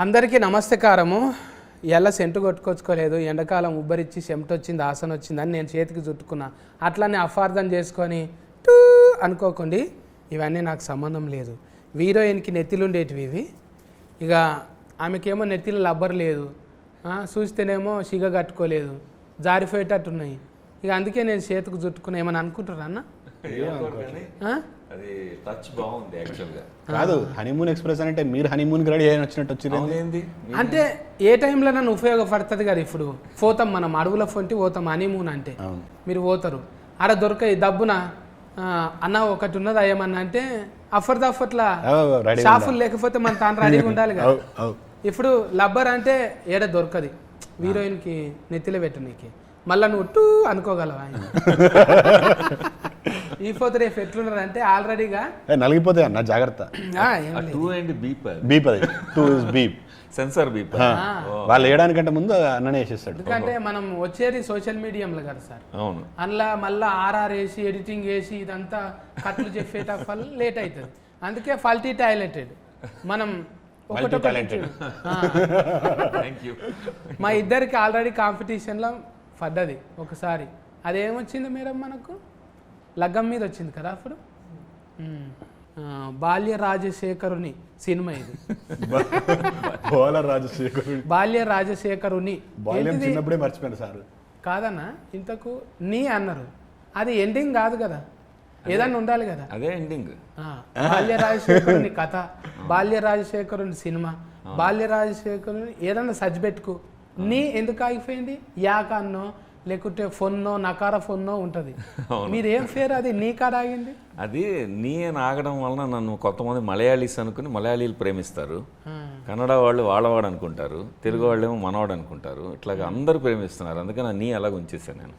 అందరికీ నమస్కారము. ఎలా సెంటు కొట్టుకొచ్చుకోలేదు, ఎండాకాలం ఉబ్బరిచ్చి చెమట వచ్చింది, ఆసన వచ్చిందని నేను చేతికి చుట్టుకున్నా. అట్లనే అపార్థం చేసుకొని టూ అనుకోకండి, ఇవన్నీ నాకు సంబంధం లేదు. హీరోయిన్కి నెత్తిలుండేటివి ఇవి. ఇక ఆమెకేమో నెత్తిలో లబ్బర్ లేదు, చూస్తేనేమో సిగ కట్టుకోలేదు, జారిపోయేటట్టున్నాయి. ఇక అందుకే నేను చేతికి చుట్టుకున్నా. ఏమని అనుకుంటారా అన్న? అది టచ్ బాగుంది యాక్చువల్గా. కాదు, హనీమూన్ ఎక్స్ప్రెస్ అంటే మీరు హనీమూన్కి రెడీ అయిన వచ్చినట్టు వచ్చింది. అంటే ఏ టైంలో నన్ను ఉపయోగపడుతుంది కదా. ఇప్పుడు పోతాం మనం అడవుల ఫొంటి పోతాం హనీమూన్ అంటే, మీరు పోతారు ఆడ దొరకాయి దబ్బున అన్న ఒకటి ఉన్నది అయ్యమన్నా అంటే అప్పట్లా షాఫులు లేకపోతే మన తాను రెడీగా ఉండాలి కదా. ఇప్పుడు లబ్బర్ అంటే ఏడ దొరకది హీరోయిన్కి నెత్తిలో పెట్టు నీకు, మళ్ళీ నువ్వు టూ అనుకోగలవా? ఈ పోతే రేపు ఎట్లున్నారు అంటే ఆల్రెడీగా నలిగిపోతాయి అన్న, జాగ్రత్త. సెన్సార్ బీప్ వాళ్ళు వేయడానికంటే ముందు అన్ననే వేసేస్తాడు. ఎందుకంటే మనం వచ్చేది సోషల్ మీడియంలో కదా సార్. అవును, అందులో మళ్ళీ ఆర్ఆర్ వేసి ఎడిటింగ్ వేసి ఇదంతా కట్లు చెప్పేట వల్ల లేట్ అవుతుంది. అందుకే ఫల్టీ టాలెంటెడ్ మనం మా ఇద్దరికి ఆల్రెడీ కాంపిటీషన్లో పడ్డది ఒకసారి. అదేమొచ్చింది మేడం మనకు లగ్గం మీద వచ్చింది కదా అప్పుడు. బాల్య రాజశేఖరుని సినిమా ఇది. బాల్య రాజశేఖరుని చిన్నప్పుడే మర్చిపోయాను సార్. కాదన్నా, ఇంతకు నీ అన్నారు, అది ఎండింగ్ కాదు కదా, ఏదన్నా ఉండాలి కదా. అదే ఎండింగ్. బాల్య రాజశేఖరుని కథ, బాల్య రాజశేఖరుని సినిమా, బాల్య రాజశేఖరుని ఏదన్నా సజ్ పెట్టుకు. నీ ఎందుకు ఆగిపోయింది? యాకన్నో లేకుంటే ఫోన్నో నకార ఫోన్నో ఉంటుంది. మీరేం ఫేర్ అది నీ కాడ ఆగింది? అది నీ అని ఆగడం వలన నన్ను కొంతమంది మలయాళీస్ అనుకుని మలయాళీలు ప్రేమిస్తారు, కన్నడ వాళ్ళు వాళ్ళవాడు అనుకుంటారు, తెలుగు వాళ్ళేమో మనవాడు అనుకుంటారు. ఇట్లాగా అందరూ ప్రేమిస్తున్నారు. అందుకని నీ అలాగ ఉంచేసాను నేను.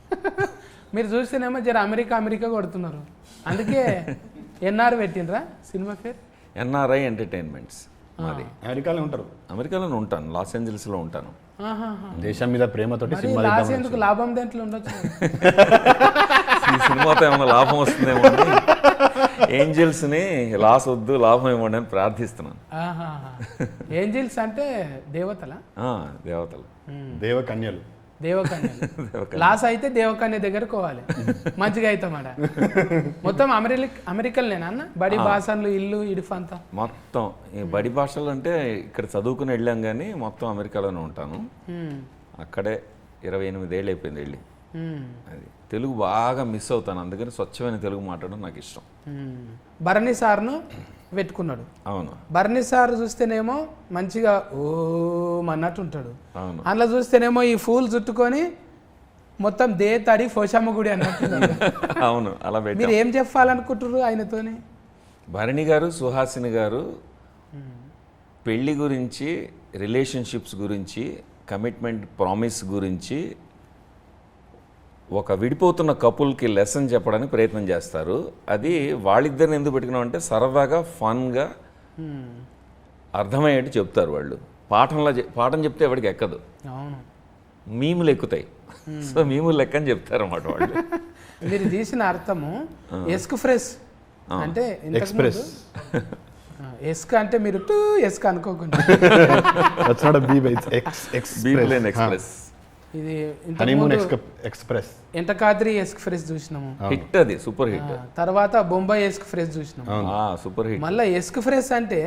మీరు చూస్తేనేమో జర అమెరికా కొడుతున్నారు. అందుకే ఎన్ఆర్ పెట్టినరా సినిమా పేరు? NRI entertainments. మాది అమెరికాలో ఉంటారు. అమెరికాలోనే ఉంటాను, లాస్ ఏంజల్స్లో ఉంటాను. దేశం మీద ప్రేమతోటి ఎందుకు లాభం దేంట్లో ఉండొచ్చు. ఈ సినిమాతో ఏమైనా లాభం వస్తుందేమో అని ఏంజల్స్ని లాస్ వద్దు, లాభం ఇవ్వండి అని ప్రార్థిస్తున్నాను. ఏంజల్స్ అంటే దేవతల? దేవతలు, దేవకన్యలు. దేవకన్యలు. లాస్ అయితే దేవకన్య దగ్గరకు పోవాలి, మంచిగా అవుతామాట. మొత్తం అమెరికన్లేనా అన్న? బడి భాషలు ఇల్లు ఇడుఫంతా మొత్తం ఈ బడి భాషలు అంటే ఇక్కడ చదువుకుని వెళ్ళాం కానీ మొత్తం అమెరికాలోనే ఉంటాను. అక్కడే 28 ఏళ్ళు అయిపోయింది వెళ్ళి. అది తెలుగు బాగా మిస్ అవుతాను, అందుకని స్వచ్ఛమైన తెలుగు మాట్లాడడం నాకు ఇష్టం. భరణి సార్ను పెట్టుకున్నాడు. అవును, భరణి సార్ చూస్తేనేమో మంచిగా ఓ అన్నట్టు ఉంటాడు. అవును, అందులో చూస్తేనేమో ఈ ఫూల్ చుట్టుకొని మొత్తం తడి పోషమ్మ గుడి అన్నట్టు. అవును, అలా పెట్టి మీరు ఏం చెప్పాలనుకుంటారు ఆయనతోని? భరణి గారు, సుహాసిని గారు పెళ్ళి గురించి, రిలేషన్షిప్స్ గురించి, కమిట్మెంట్ ప్రామిస్ గురించి ఒక విడిపోతున్న కపుల్కి లెసన్ చెప్పడానికి ప్రయత్నం చేస్తారు. అది వాళ్ళిద్దరిని ఎందుకు పెట్టుకున్నాం అంటే సరదాగా ఫన్గా అర్థమయ్యేట్టు చెప్తారు వాళ్ళు. పాఠం చెప్తే ఎవరికి ఎక్కదు, మీములు ఎక్కుతాయి. సో మీములు లెక్క అని చెప్తారు అన్నమాట వాళ్ళు. మీరు తీసిన అర్థము ఎస్క్ ఫ్రెష్ అంటే ఎక్స్ప్రెస్. ఎస్క్ అంటే మీరు టూ ఎస్క్ అనుకోకుండా ఎక్స్ప్రెస్. ఇది ఎక్స్ప్రెస్ ఎంటకాద్రి ఎస్క్ ఫ్రెష్ చూసినాము, హిట్, అది సూపర్ హిట్. తర్వాత బొంబాయి ఎస్క్ ఫ్రెష్ చూసినాము, సూపర్ హిట్. మళ్ళీ ఎస్క్ ఫ్రెష్ అంటే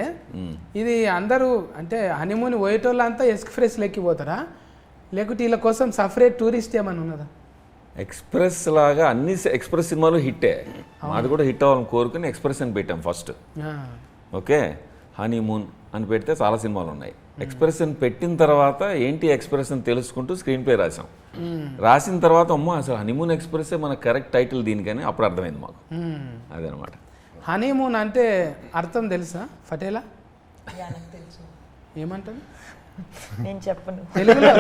ఇది అందరూ అంటే హనీమూన్ పోయేటోళ్ళంతా ఎస్క్ ఫ్రెష్ లెక్కిపోతారా, లేకుంటే వీళ్ళ కోసం సపరేట్ టూరిస్ట్ ఏమన్నా ఉన్నదా? ఎక్స్ప్రెస్ లాగా అన్ని ఎక్స్ప్రెస్ సినిమాలు హిట్టే, మాది కూడా హిట్ అవ్వాలని కోరుకుని ఎక్స్ప్రెస్ అని పెట్టాం ఫస్ట్. ఓకే, హనీమూన్ అని పెడితే చాలా సినిమాలు ఉన్నాయి. ఎక్స్ప్రెస్ అని పెట్టిన తర్వాత ఏంటి ఎక్స్ప్రెస్ అని తెలుసుకుంటూ స్క్రీన్ ప్లే రాసాం. రాసిన తర్వాత అమ్మో అసలు హనీమూన్ ఎక్స్ప్రెస్ మన కరెక్ట్ టైటిల్ దీనికని అప్పుడు అర్థమైంది మాకు. అదనమాట. హనీమూన్ అంటే అర్థం తెలుసా ఫటేలా? ఏమంటారు? నేను చెప్పను తెలుగులో.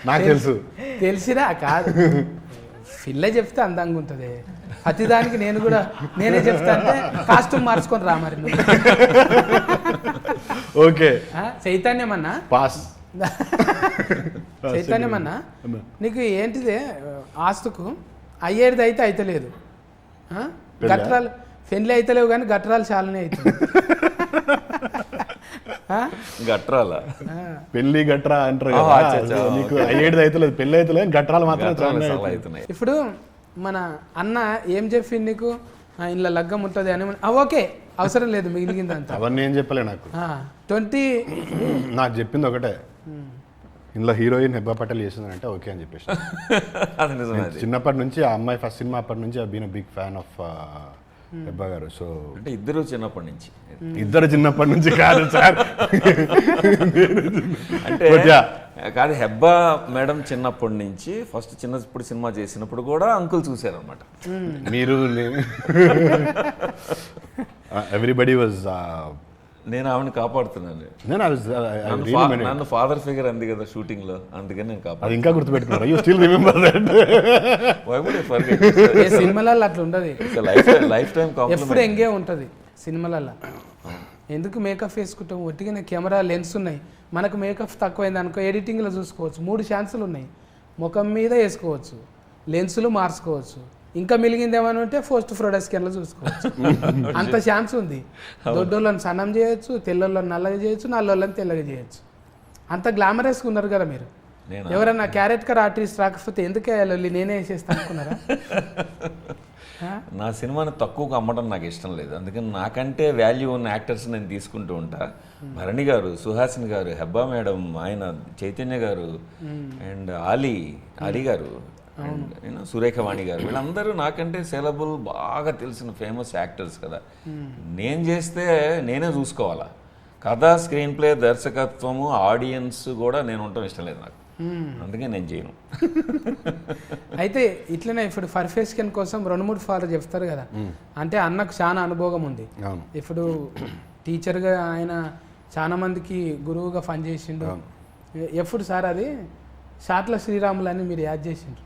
నాకు తెలుసు. తెలిసిరా? కాదు, పిల్ల చెప్తే అందంగా ఉంటుంది. ప్రతిదానికి నేనే చెప్తా అంటే కాస్ట్యూమ్ మార్చుకొని రా మరి. Okay, చైతన్యమన్నా pass. చైతన్యమన్నా నీకు ఏంటిదే ఆస్తుకు అయ్యేది అయితే అయితలేదు, గట్రాలు పెళ్ళి అయితలేవు కానీ గట్రాలు చాలానే అవుతుంది. గట్రాల పెళ్లి గట్రా అంటారు ఆ, కదా, అచ్చా, అచ్చా, నీకు అయ్యేది అయితే లేదు, పెళ్లి అయితే లేదు, గట్రాలు మాత్రం గట్రాలు చాలా చాలా అవుతాయి. అవుతున్నాయి. ఇప్పుడు మన అన్న ఏం చెప్పింది నీకు ఇంట్లో లగ్గం ఉంటుంది అని ఓకే అవసరం లేదు మిగిలిందంతా అవన్నీ ఏం చెప్పలే నాకు. 20 నాకు చెప్పింది ఒకటే, ఇందులో హీరోయిన్ హెబ్బా పటేల్ చేసిందని అంటే ఓకే అని చెప్పేసి. అది నిజమే అది. చిన్నప్పటి నుంచి ఆ అమ్మాయి ఫస్ట్ సినిమా అప్పటి నుంచి been big fan of Hebah గారు. సో అంటే ఇద్దరు చిన్నప్పటి నుంచి ఇద్దరు చిన్నప్పటి నుంచి కాదు సార్, అంటే But yeah. కాదు హెబ్బా మేడం చిన్నప్పటి నుంచి ఫస్ట్ చిన్నప్పుడు సినిమా చేసినప్పుడు కూడా అంకుల్ చూశారనమాట. మీరు ఎవ్రీబడి వాజ్ నేను ఆవిడని కాపాడుతున్నాను. నేను నన్ను ఫాదర్ ఫిగర్ అంది కదా షూటింగ్ లో, అందుకని నేను అది కాపాడు. ఇంకా గుర్తుపెట్టుకున్నారు. You still remember that. ఏ సినిమాలలో అట్లా ఉండదు, లైఫ్ టైం ఎప్పుడు ఎంగే ఉంటుంది సినిమాలలో. ఎందుకు మేకప్ వేసుకుంటాం, ఒట్టిగానే కెమెరా లెన్స్ ఉన్నాయి, మనకు మేకప్ తక్కువైంది అనుకో ఎడిటింగ్లో చూసుకోవచ్చు, 3 ఛాన్సులు ఉన్నాయి, ముఖం మీద వేసుకోవచ్చు, లెన్సులు మార్చుకోవచ్చు, ఇంకా మిలిగింది ఏమైనా ఉంటే పోస్ట్ ప్రొడక్ట్ స్కాన్లో చూసుకోవచ్చు. అంత ఛాన్స్ ఉంది. దొడ్డోళ్ళని సన్నం చేయొచ్చు, తెల్లోళ్ళని నల్లగా చేయొచ్చు, నల్లోళ్ళని తెల్లగా చేయొచ్చు. అంత గ్లామరస్గా ఉన్నారు కదా మీరు. ఎవరన్నా క్యారెక్టర్ ఆర్టిస్ట్ రాకపోతే ఎందుకు వేయాలి, నేనే వేసేస్తా అనుకున్నారా? నా సినిమాని తక్కువగా అమ్మడం నాకు ఇష్టం లేదు, అందుకని నాకంటే వాల్యూ ఉన్న యాక్టర్స్ నేను తీసుకుంటూ ఉంటా. భరణి గారు, సుహాసిని గారు, హెబ్బా మేడం, ఆయన చైతన్య గారు, అండ్ అలీ గారు, అండ్ సురేఖవాణి గారు, వీళ్ళందరూ నాకంటే సెలబుల్ బాగా తెలిసిన ఫేమస్ యాక్టర్స్ కదా. నేను చేస్తే నేనే చూసుకోవాలా, కథ, స్క్రీన్ ప్లే, దర్శకత్వము, ఆడియన్స్ కూడా నేను ఉండటం ఇష్టం లేదు నాకు, అందుకే నేను చేయను. అయితే ఇట్లనే ఇప్పుడు పర్ఫెక్షన్ కోసం 2-3 ఫార్లు చెప్తారు కదా, అంటే అన్నకు చాలా అనుభవం ఉంది. ఇప్పుడు టీచర్గా ఆయన చాలా మందికి గురువుగా పనిచేసిండు. ఎప్పుడు సార్ అది షాట్ల శ్రీరాములు అని మీరు యాడ్ చేసిండ్రు?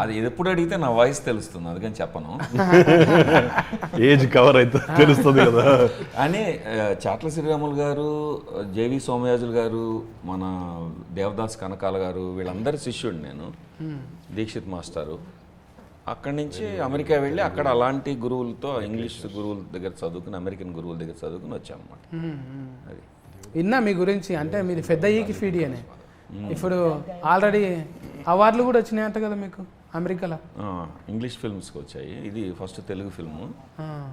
అది ఎప్పుడు అడిగితే నా వాయిస్ తెలుస్తుంది, అందుకని చెప్పను. ఏజ్ కవర్ అయితే తెలుస్తుంది కదా అని చాట్ల శ్రీరాములు గారు, జేవి సోమయాజులు గారు, మన దేవదాస్ కనకాల గారు, వీళ్ళందరి శిష్యుడు నేను, దీక్షిత్ మాస్టారు. అక్కడి నుంచి అమెరికా వెళ్ళి అక్కడ అలాంటి గురువులతో, ఇంగ్లీష్ గురువుల దగ్గర చదువుకుని, అమెరికన్ గురువుల దగ్గర చదువుకుని వచ్చాను అనమాట. అది విన్నా మీ గురించి, అంటే మీరు పెద్ద ఈకి ఫీడి అని. ఇప్పుడు ఆల్రెడీ అవార్డులు కూడా వచ్చినాయంట కదా మీకు అమెరికాలో? ఇంగ్లీష్ ఫిల్మ్స్కి వచ్చాయి. ఇది ఫస్ట్ తెలుగు ఫిల్ము.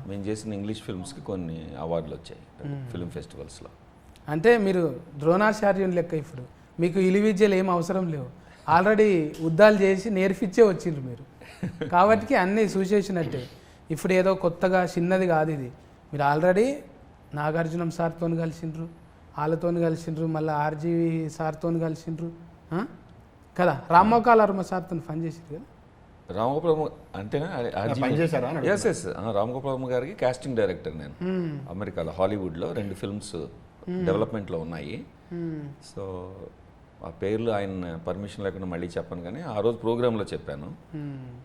మేము చేసిన ఇంగ్లీష్ ఫిల్మ్స్కి కొన్ని అవార్డులు వచ్చాయి ఫిల్మ్ ఫెస్టివల్స్లో. అంటే మీరు ద్రోణాచార్యుని లెక్క. ఇప్పుడు మీకు ఇలి విద్యలు ఏం అవసరం లేవు, ఆల్రెడీ యుద్ధాలు చేసి నేర్పించే వచ్చిండ్రు మీరు, కాబట్టి అన్నీ చూసేసినట్టే. ఇప్పుడు ఏదో కొత్తగా చిన్నది కాదు ఇది. మీరు ఆల్రెడీ నాగార్జునం సార్తో కలిసిండ్రు, వాళ్ళతో కలిసిండ్రు, మళ్ళీ ఆర్జీవి సార్తో కలిసిండ్రు కదా, రామ్మోకాల వర్మ సార్తో పనిచేసిండ్రు కదా. రామగోపాల అంటేనా? పనిచేశారా? ఎస్ రామగోపాల వర్మ గారికి కాస్టింగ్ డైరెక్టర్ నేను అమెరికాలో, హాలీవుడ్లో 2 ఫిల్మ్స్ డెవలప్మెంట్లో ఉన్నాయి. సో ఆ పేర్లు ఆయన పర్మిషన్ లేకుండా మళ్ళీ చెప్పను, కానీ ఆ రోజు ప్రోగ్రాంలో చెప్పాను.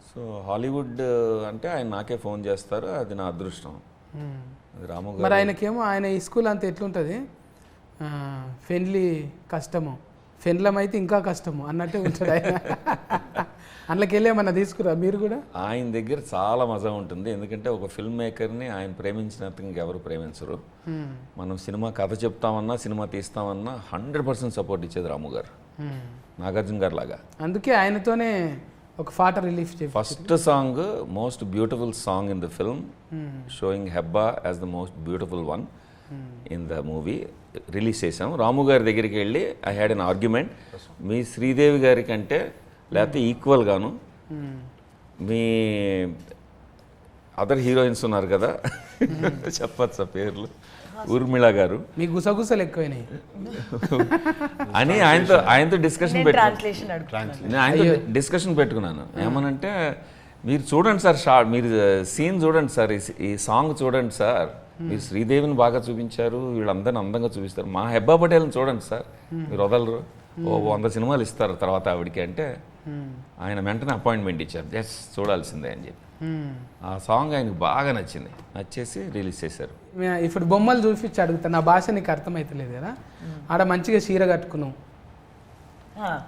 సో హాలీవుడ్ అంటే ఆయన నాకే ఫోన్ చేస్తారు, అది నా అదృష్టం. అది రాము గారు. మరి ఆయనకేమో ఆయన ఈ స్కూల్ అంతా ఎట్లుంటుంది, ఫెన్లీ కష్టము, ఫెన్లం అయితే ఇంకా కష్టము అన్నట్టే ఉంటాడు ఆయన. అందులోకి వెళ్ళి ఏమన్నా తీసుకురా మీరు కూడా? ఆయన దగ్గర చాలా మజా ఉంటుంది, ఎందుకంటే ఒక ఫిల్మ్ మేకర్ని ఆయన ప్రేమించినంత ఇంకెవరు ప్రేమించరు. మనం సినిమా కథ చెప్తామన్నా, సినిమా తీస్తామన్నా 100% సపోర్ట్ ఇచ్చేది రాము గారు, నాగార్జున గారు లాగా. అందుకే ఆయనతోనే ఒక పాట రిలీఫ్ చేసి first song most beautiful song in the film, showing Hebah as the most beautiful one in the movie release చేసాం. రాము గారి దగ్గరికి వెళ్ళి ఐ హ్యాడ్ అన్ ఆర్గ్యుమెంట్, మీ శ్రీదేవి గారి కంటే లేకపోతే ఈక్వల్గాను మీ అదర్ హీరోయిన్స్ ఉన్నారు కదా, చెప్పచ్చా పేర్లు, ఊర్మిళ గారు, మీ గుసగుసలు ఎక్కువైనాయి అని ఆయనతో డిస్కషన్ నేను ఆయనతో డిస్కషన్ పెట్టుకున్నాను. ఏమనంటే, మీరు చూడండి సార్, మీరు సీన్ చూడండి సార్, ఈ సాంగ్ చూడండి సార్, మీరు శ్రీదేవిని బాగా చూపించారు, వీళ్ళందరిని అందంగా చూపిస్తారు, మా హెబ్బా పటేల్ని చూడండి సార్, మీరు వదలరు, 100 సినిమాలు ఇస్తారు తర్వాత ఆవిడకి అంటే, ఆయన వెంటనే అపాయింట్మెంట్ ఇచ్చారు, జస్ట్ చూడాల్సిందే అని చెప్పి. ఆ సాంగ్ ఆయనకు బాగా నచ్చేసి రిలీజ్ చేశారు. ఇప్పుడు బొమ్మలు చూపించి అడుగుతా, నా భాష నీకు అర్థమవుతలేదు కదా, ఆడ మంచిగా చీర కట్టుకున్నావు,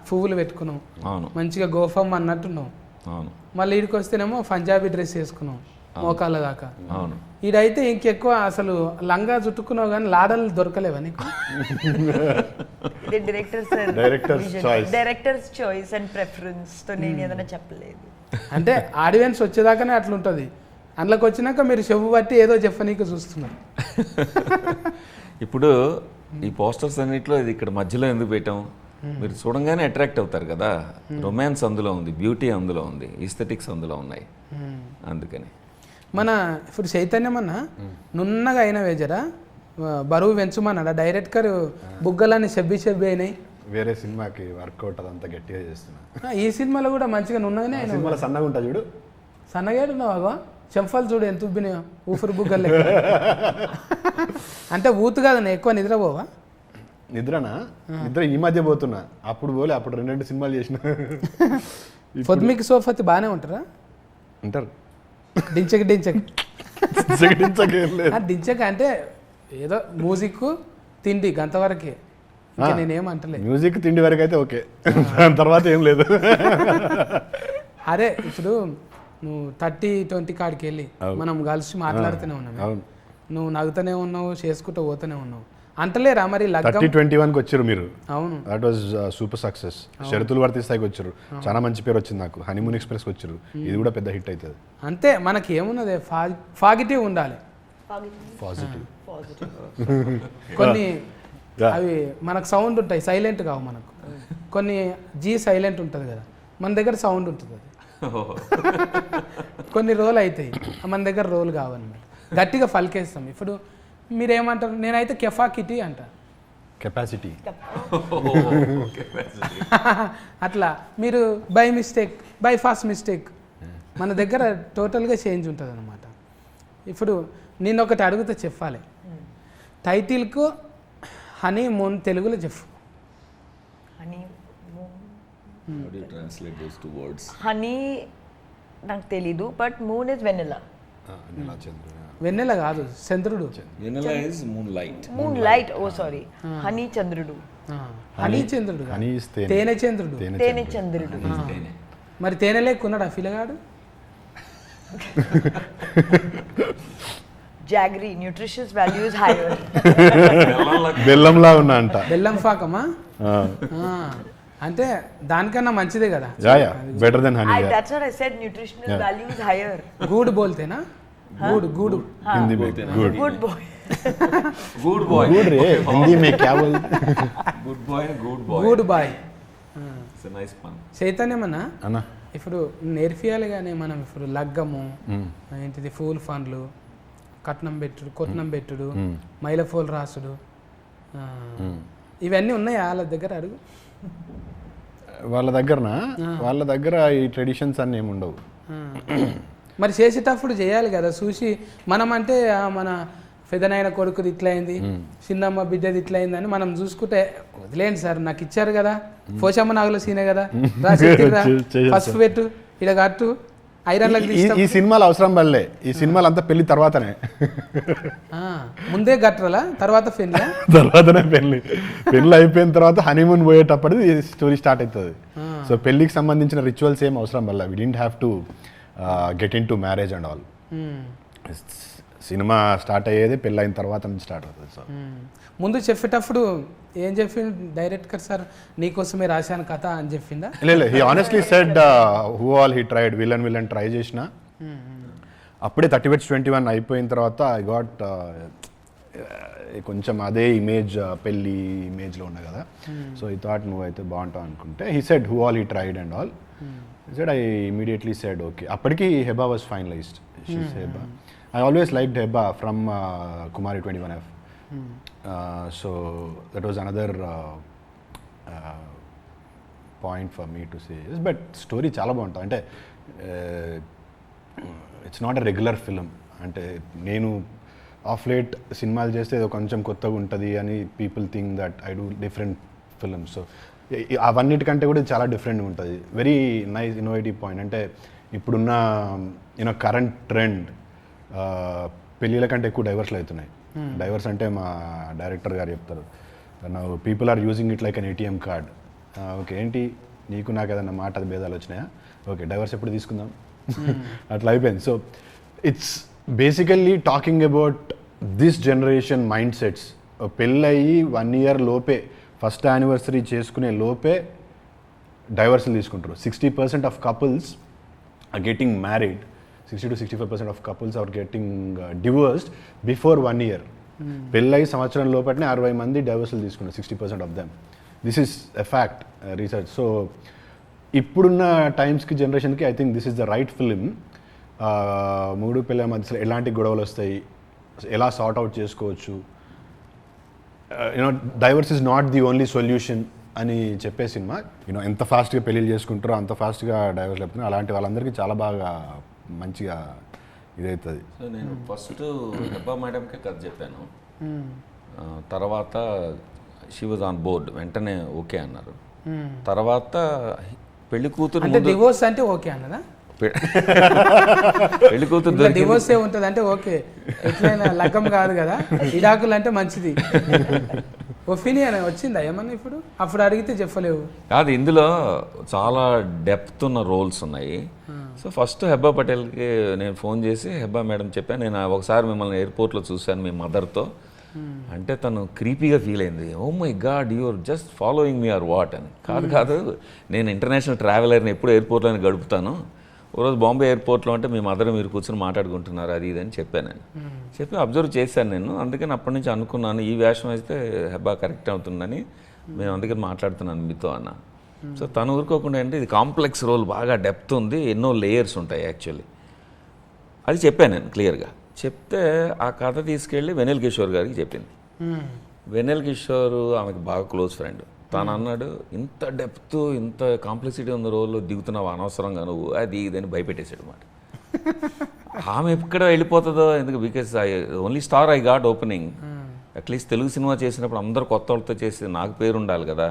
పువ్వులు పెట్టుకున్నావు, అవును మంచిగా గోఫమ్ అన్నట్టున్నావు, అవును, మళ్ళీ ఇడికి వస్తేనేమో పంజాబీ డ్రెస్ వేసుకున్నావు, మోకాళ్ళ దాకా. అవును. ఈడైతే ఇంకెక్కువ అసలు లంగా చుట్టుకున్నావు కానీ లాడలు దొరకలేవా నీకు? ఇది డైరెక్టర్స్ చాయిస్ అండ్ ప్రెఫరెన్స్ తో నేను ఏదైనా చెప్పలేదు. అంటే ఆడియన్స్ వచ్చేదాకానే అట్లుంటుంది, అందులోకి వచ్చినాక మీరు చెవు బట్టి ఏదో చెప్పనీకి చూస్తున్నారు. ఇప్పుడు ఈ పోస్టర్స్ అన్నిట్లో ఇది ఇక్కడ మధ్యలో ఎందుకు పెట్టాం, మీరు చూడంగానే అట్రాక్ట్ అవుతారు కదా. రొమాన్స్ అందులో ఉంది, బ్యూటీ అందులో ఉంది, ఈస్థెటిక్స్ అందులో ఉన్నాయి, అందుకని. మన ఇప్పుడు చైతన్యం అన్న నున్నగా అయిన వేజరా బరువు పెంచుమన్నాడా డైరెక్టర్, బుగ్గలన్నీ చెబ్బి అయినాయి. వేరే సినిమాకి వర్కౌట్ అదంతా గట్టిగా చేస్తున్నా. ఈ సినిమాలో కూడా మంచిగా నున్నగానే అయినా. సినిమాలో సన్నగా ఉంటా చూడు, సన్నగాడున్నావా? చెంఫాలు చూడు ఎంత ఉబ్బినాయో, ఊపిరి బుగ్గలు. అంటే ఊతు కాదన్న, ఎక్కువ నిద్రపోవా? నిద్రనా? నిద్ర ఈ మధ్య పోతున్నా, అప్పుడు పోలే. అప్పుడు 2 సినిమాలు చేసిన. పొద్దుమికి సోఫతి బాగానే ఉంటారా? ఉంటారు. డించక ఏం లేదు. డించక అంటే ఏదో మ్యూజిక్ తిండి గంతవరకే, ఇంకా నేనేమంటలే. మ్యూజిక్ తిండి వరకు అయితే ఓకే, దాని తర్వాత ఏం లేదు. అరే ఇప్పుడు నువ్వు 30-20 కాడికి వెళ్ళి మనం కలిసి మాట్లాడుతూనే ఉన్నాము, నువ్వు నవ్వుతూనే ఉన్నావు, చేసుకుంటూ పోతూనే ఉన్నావు, అంటలేరా మరి లగ్గం 30-21కి వచ్చారు మీరు? అవును, దట్ వాజ్ సూపర్ సక్సెస్. షరతులు వర్తిస్తాయికి వచ్చారు, చాలా మంచి పేరు వచ్చింది నాకు. హనీమూన్ ఎక్స్ప్రెస్కి వచ్చారు, ఇది కూడా పెద్ద హిట్ అవుతుంది. అంతే, మనకి ఏమున్నది, పాజిటివ్ ఉండాలి. పాజిటివ్. కొన్ని అవి మనకు సౌండ్ ఉంటాయి, సైలెంట్ కావు మనకు. కొన్ని సైలెంట్ ఉంటుంది కదా, మన దగ్గర సౌండ్ ఉంటుంది, అది కొన్ని రోల్ అవుతాయి, మన దగ్గర రోల్ కావన్నమాట, గట్టిగా పలికేస్తాం. ఇప్పుడు మీరేమంటారు? నేనైతే కెఫాకిటీ అంట, కెపాసిటీ. అట్లా మీరు by mistake, by fast mistake, మన దగ్గర టోటల్గా చేంజ్ ఉంటుంది అనమాట. ఇప్పుడు నేను ఒకటి అడుగుతా, చెప్పాలి. టైటిల్కు హనీమూన్ తెలుగులో చెప్పు. హనీ నాకు తెలీదు, బట్ మూన్ ఇస్ వెన్నెలా. వెన్నెల కాదు, చంద్రుడు. Moon light, oh sorry, honey చంద్రుడు. హనీ చంద్రుడు, హనీ తేనె చంద్రుడు. తేనె చంద్రుడు. మరి తేనె లేకున్నాడు ఆ ఫిలగాడు? Jaggery, nutritious values higher. బెల్లంలా ఉన్నా అంట. బెల్లం పాకమా? అంటే దానికన్నా మంచిదే కదా. Better than honey. That's what I said, nutritional values higher. గుడ్ బోల్తేనా? गुड हिंदी में गुड गुड बॉय गुड बॉय गुड रे हिंदी में क्या बोल good boy it's a nice पन. చైతన్యం అన్న ఇప్పుడు నేర్పియాలి కానీ మనం ఇప్పుడు లగ్గము ఏంటిది, ఫూల్ ఫండ్లు, కట్నం పెట్టుడు, కొట్నం పెట్టుడు, మైలఫోల్ రాసుడు, ఇవన్నీ ఉన్నాయా వాళ్ళ దగ్గర? అడుగు. వాళ్ళ దగ్గర ఈ ట్రెడిషన్స్ అన్నీ ఏమి ఉండవు. మరి చేసేటప్పుడు చేయాలి కదా చూసి. మనం అంటే మన పెదనాయన కొడుకుది ఇట్లయింది, చిన్నమ్మ బిడ్డది ఇట్లయింది అని మనం చూసుకుంటే వదిలేండి సార్, నాకు ఇచ్చారు కదా, పోచమ్మ నాగుల సీనే కదా, పసుపు పెట్టు, ఇడ కట్టు, ఐరన్లకు. ఈ సినిమాలు అవసరం పడలే, ఈ సినిమాలు అంతా పెళ్లి తర్వాతనే. ముందే గట్రలా, తర్వాతనే పెళ్లి అయిపోయిన తర్వాత హనీమూన్ పోయేటప్పుడు స్టోరీ స్టార్ట్ అవుతుంది. సో పెళ్లికి సంబంధించిన రిచువల్స్ ఏం అవసరం పడలే. We didn't have to get into marriage and all. Cinema start అయ్యేది పెళ్ళి అయిన తర్వాత నుంచి స్టార్ట్ అవుతుంది. సో ముందు చెప్పేటప్పుడు ఏం చెప్పిండు డైరెక్టర్ సార్, నీకోసమే రాశాను కథ అని చెప్పిందా? లేదు, he honestly said who all he tried, villain try చేసిన. అప్పుడే 30-21 అయిపోయిన తర్వాత ఐ గాట్ కొంచెం అదే ఇమేజ్, పెళ్ళి ఇమేజ్లో ఉన్నా కదా. సో ఈ థాట్ నువ్వు అయితే బాగుంటావు అనుకుంటే, he said who all he tried and all. said I immediately said okay. Appadiki Heba was finalized. She's Heba. I always liked Heba from Kumari 21F. So that was another point for me to say yes. But story chala bagunta ante it's not a regular film. Ante nenu off late సినిమాలు చేస్తే ఏదో కొంచెం కొత్తగా ఉంటుంది అని people think that I do different films. So అవన్నిటికంటే కూడా చాలా డిఫరెంట్గా ఉంటుంది. Very nice innovative point. అంటే ఇప్పుడున్న కరెంట్ ట్రెండ్ పెళ్ళిళ్ళ కంటే ఎక్కువ డైవర్స్లు అవుతున్నాయి. డైవర్స్ అంటే మా డైరెక్టర్ గారు చెప్తారు, people are using it like an ATM card. Okay, ఏంటి నీకు నాకు ఏదన్నా మాట భేదాలు వచ్చినాయా, ఓకే డైవర్స్ ఎప్పుడు తీసుకుందాం, అట్లా అయిపోయింది. So it's basically talking about this generation mind sets. పెళ్ళయి 1 year లోపే ఫస్ట్ యానివర్సరీ చేసుకునే లోపే డైవర్సల్ తీసుకుంటారు. 60% of couples are getting married, 60 to 65% of couples are getting divorced before 1 year. పెళ్ళయి సంవత్సరం లోపలనే 60 మంది డైవర్సల్ తీసుకున్నారు, 60% of them. This is a fact, research. So ఇప్పుడున్న టైమ్స్కి జనరేషన్కి I think this is the right film. మూడు పిల్లల మధ్యలో ఎలాంటి గొడవలు వస్తాయి, ఎలా సార్ట్ అవుట్ చేసుకోవచ్చు, you know divorce is not the only solution అని చెప్పే సినిమా. యూనో ఎంత ఫాస్ట్గా పెళ్ళిళ్ళు చేసుకుంటారో అంత ఫాస్ట్గా డైవర్స్ లేపుతున్నారు. అలాంటి వాళ్ళందరికీ చాలా బాగా మంచిగా ఇదవుతుంది. సో నేను ఫస్ట్ హెబ్బా మేడంకే కథ చెప్పాను, తర్వాత షీ వాజ్ ఆన్ బోర్డ్, వెంటనే ఓకే అన్నారు. తర్వాత పెళ్లి కూతురు అంటే డివోర్స్ అంటే ఓకే అన్నదా? పెళ్లి కూతురు డివోర్స్ ఏ ఉంటుంది అంటే ఓకే, ఎట్లయినా లగ్గం కాదు కదా, ఇడాకులు అంటే మంచిది. ఒపీనియన్ వచ్చిందా ఏమన్నా ఇప్పుడు? అప్పుడు అడిగితే చెప్పలేవు కాదు, ఇందులో చాలా డెప్త్ ఉన్న రోల్స్ ఉన్నాయి. సో ఫస్ట్ హెబ్బా పటేల్కి నేను ఫోన్ చేసి హెబ్బా మేడం చెప్పాను, నేను ఒకసారి మిమ్మల్ని ఎయిర్పోర్ట్లో చూశాను మీ మదర్తో, అంటే తను క్రీపీగా ఫీల్ అయింది. Oh my god, you're just following me or what అని. కాదు, నేను ఇంటర్నేషనల్ ట్రావెలర్ని ఎప్పుడు ఎయిర్పోర్ట్లోనే గడుపుతాను. ఓ రోజు బాంబే ఎయిర్పోర్ట్లో అంటే మీ మదర్ మీరు కూర్చొని మాట్లాడుకుంటున్నారు అది ఇది అని చెప్పాను. నేను చెప్పి అబ్జర్వ్ చేశాను నేను, అందుకని అప్పటి నుంచి అనుకున్నాను ఈ వేషం అయితే హెబ్బా కరెక్ట్ అవుతుందని, మేము అందుకని మాట్లాడుతున్నాను మీతో అన్న. సో తను ఊరుకోకుండా అంటే ఇది కాంప్లెక్స్ రోల్, బాగా డెప్త్ ఉంది, ఎన్నో లేయర్స్ ఉంటాయి యాక్చువల్లీ, అది చెప్పాను నేను క్లియర్గా. చెప్తే ఆ కథ తీసుకెళ్ళి వెన్నెల కిషోర్ గారికి చెప్పింది. వెన్నెల కిషోర్ ఆమెకు బాగా క్లోజ్ ఫ్రెండ్. తను అన్నాడు, ఇంత డెప్త్ ఇంత కాంప్లెక్సిటీ ఉన్న రోల్లో దిగుతున్నావు అనవసరంగా నువ్వు, అది ఇదని భయపెట్టేశాడు అన్నమాట. ఆమె ఎక్కడ వెళ్ళిపోతుందో ఎందుకు, because only star I got opening. At least Telugu cinema చేసినప్పుడు అందరూ కొత్త వాళ్ళతో చేసి నాకు పేరు ఉండాలి కదా.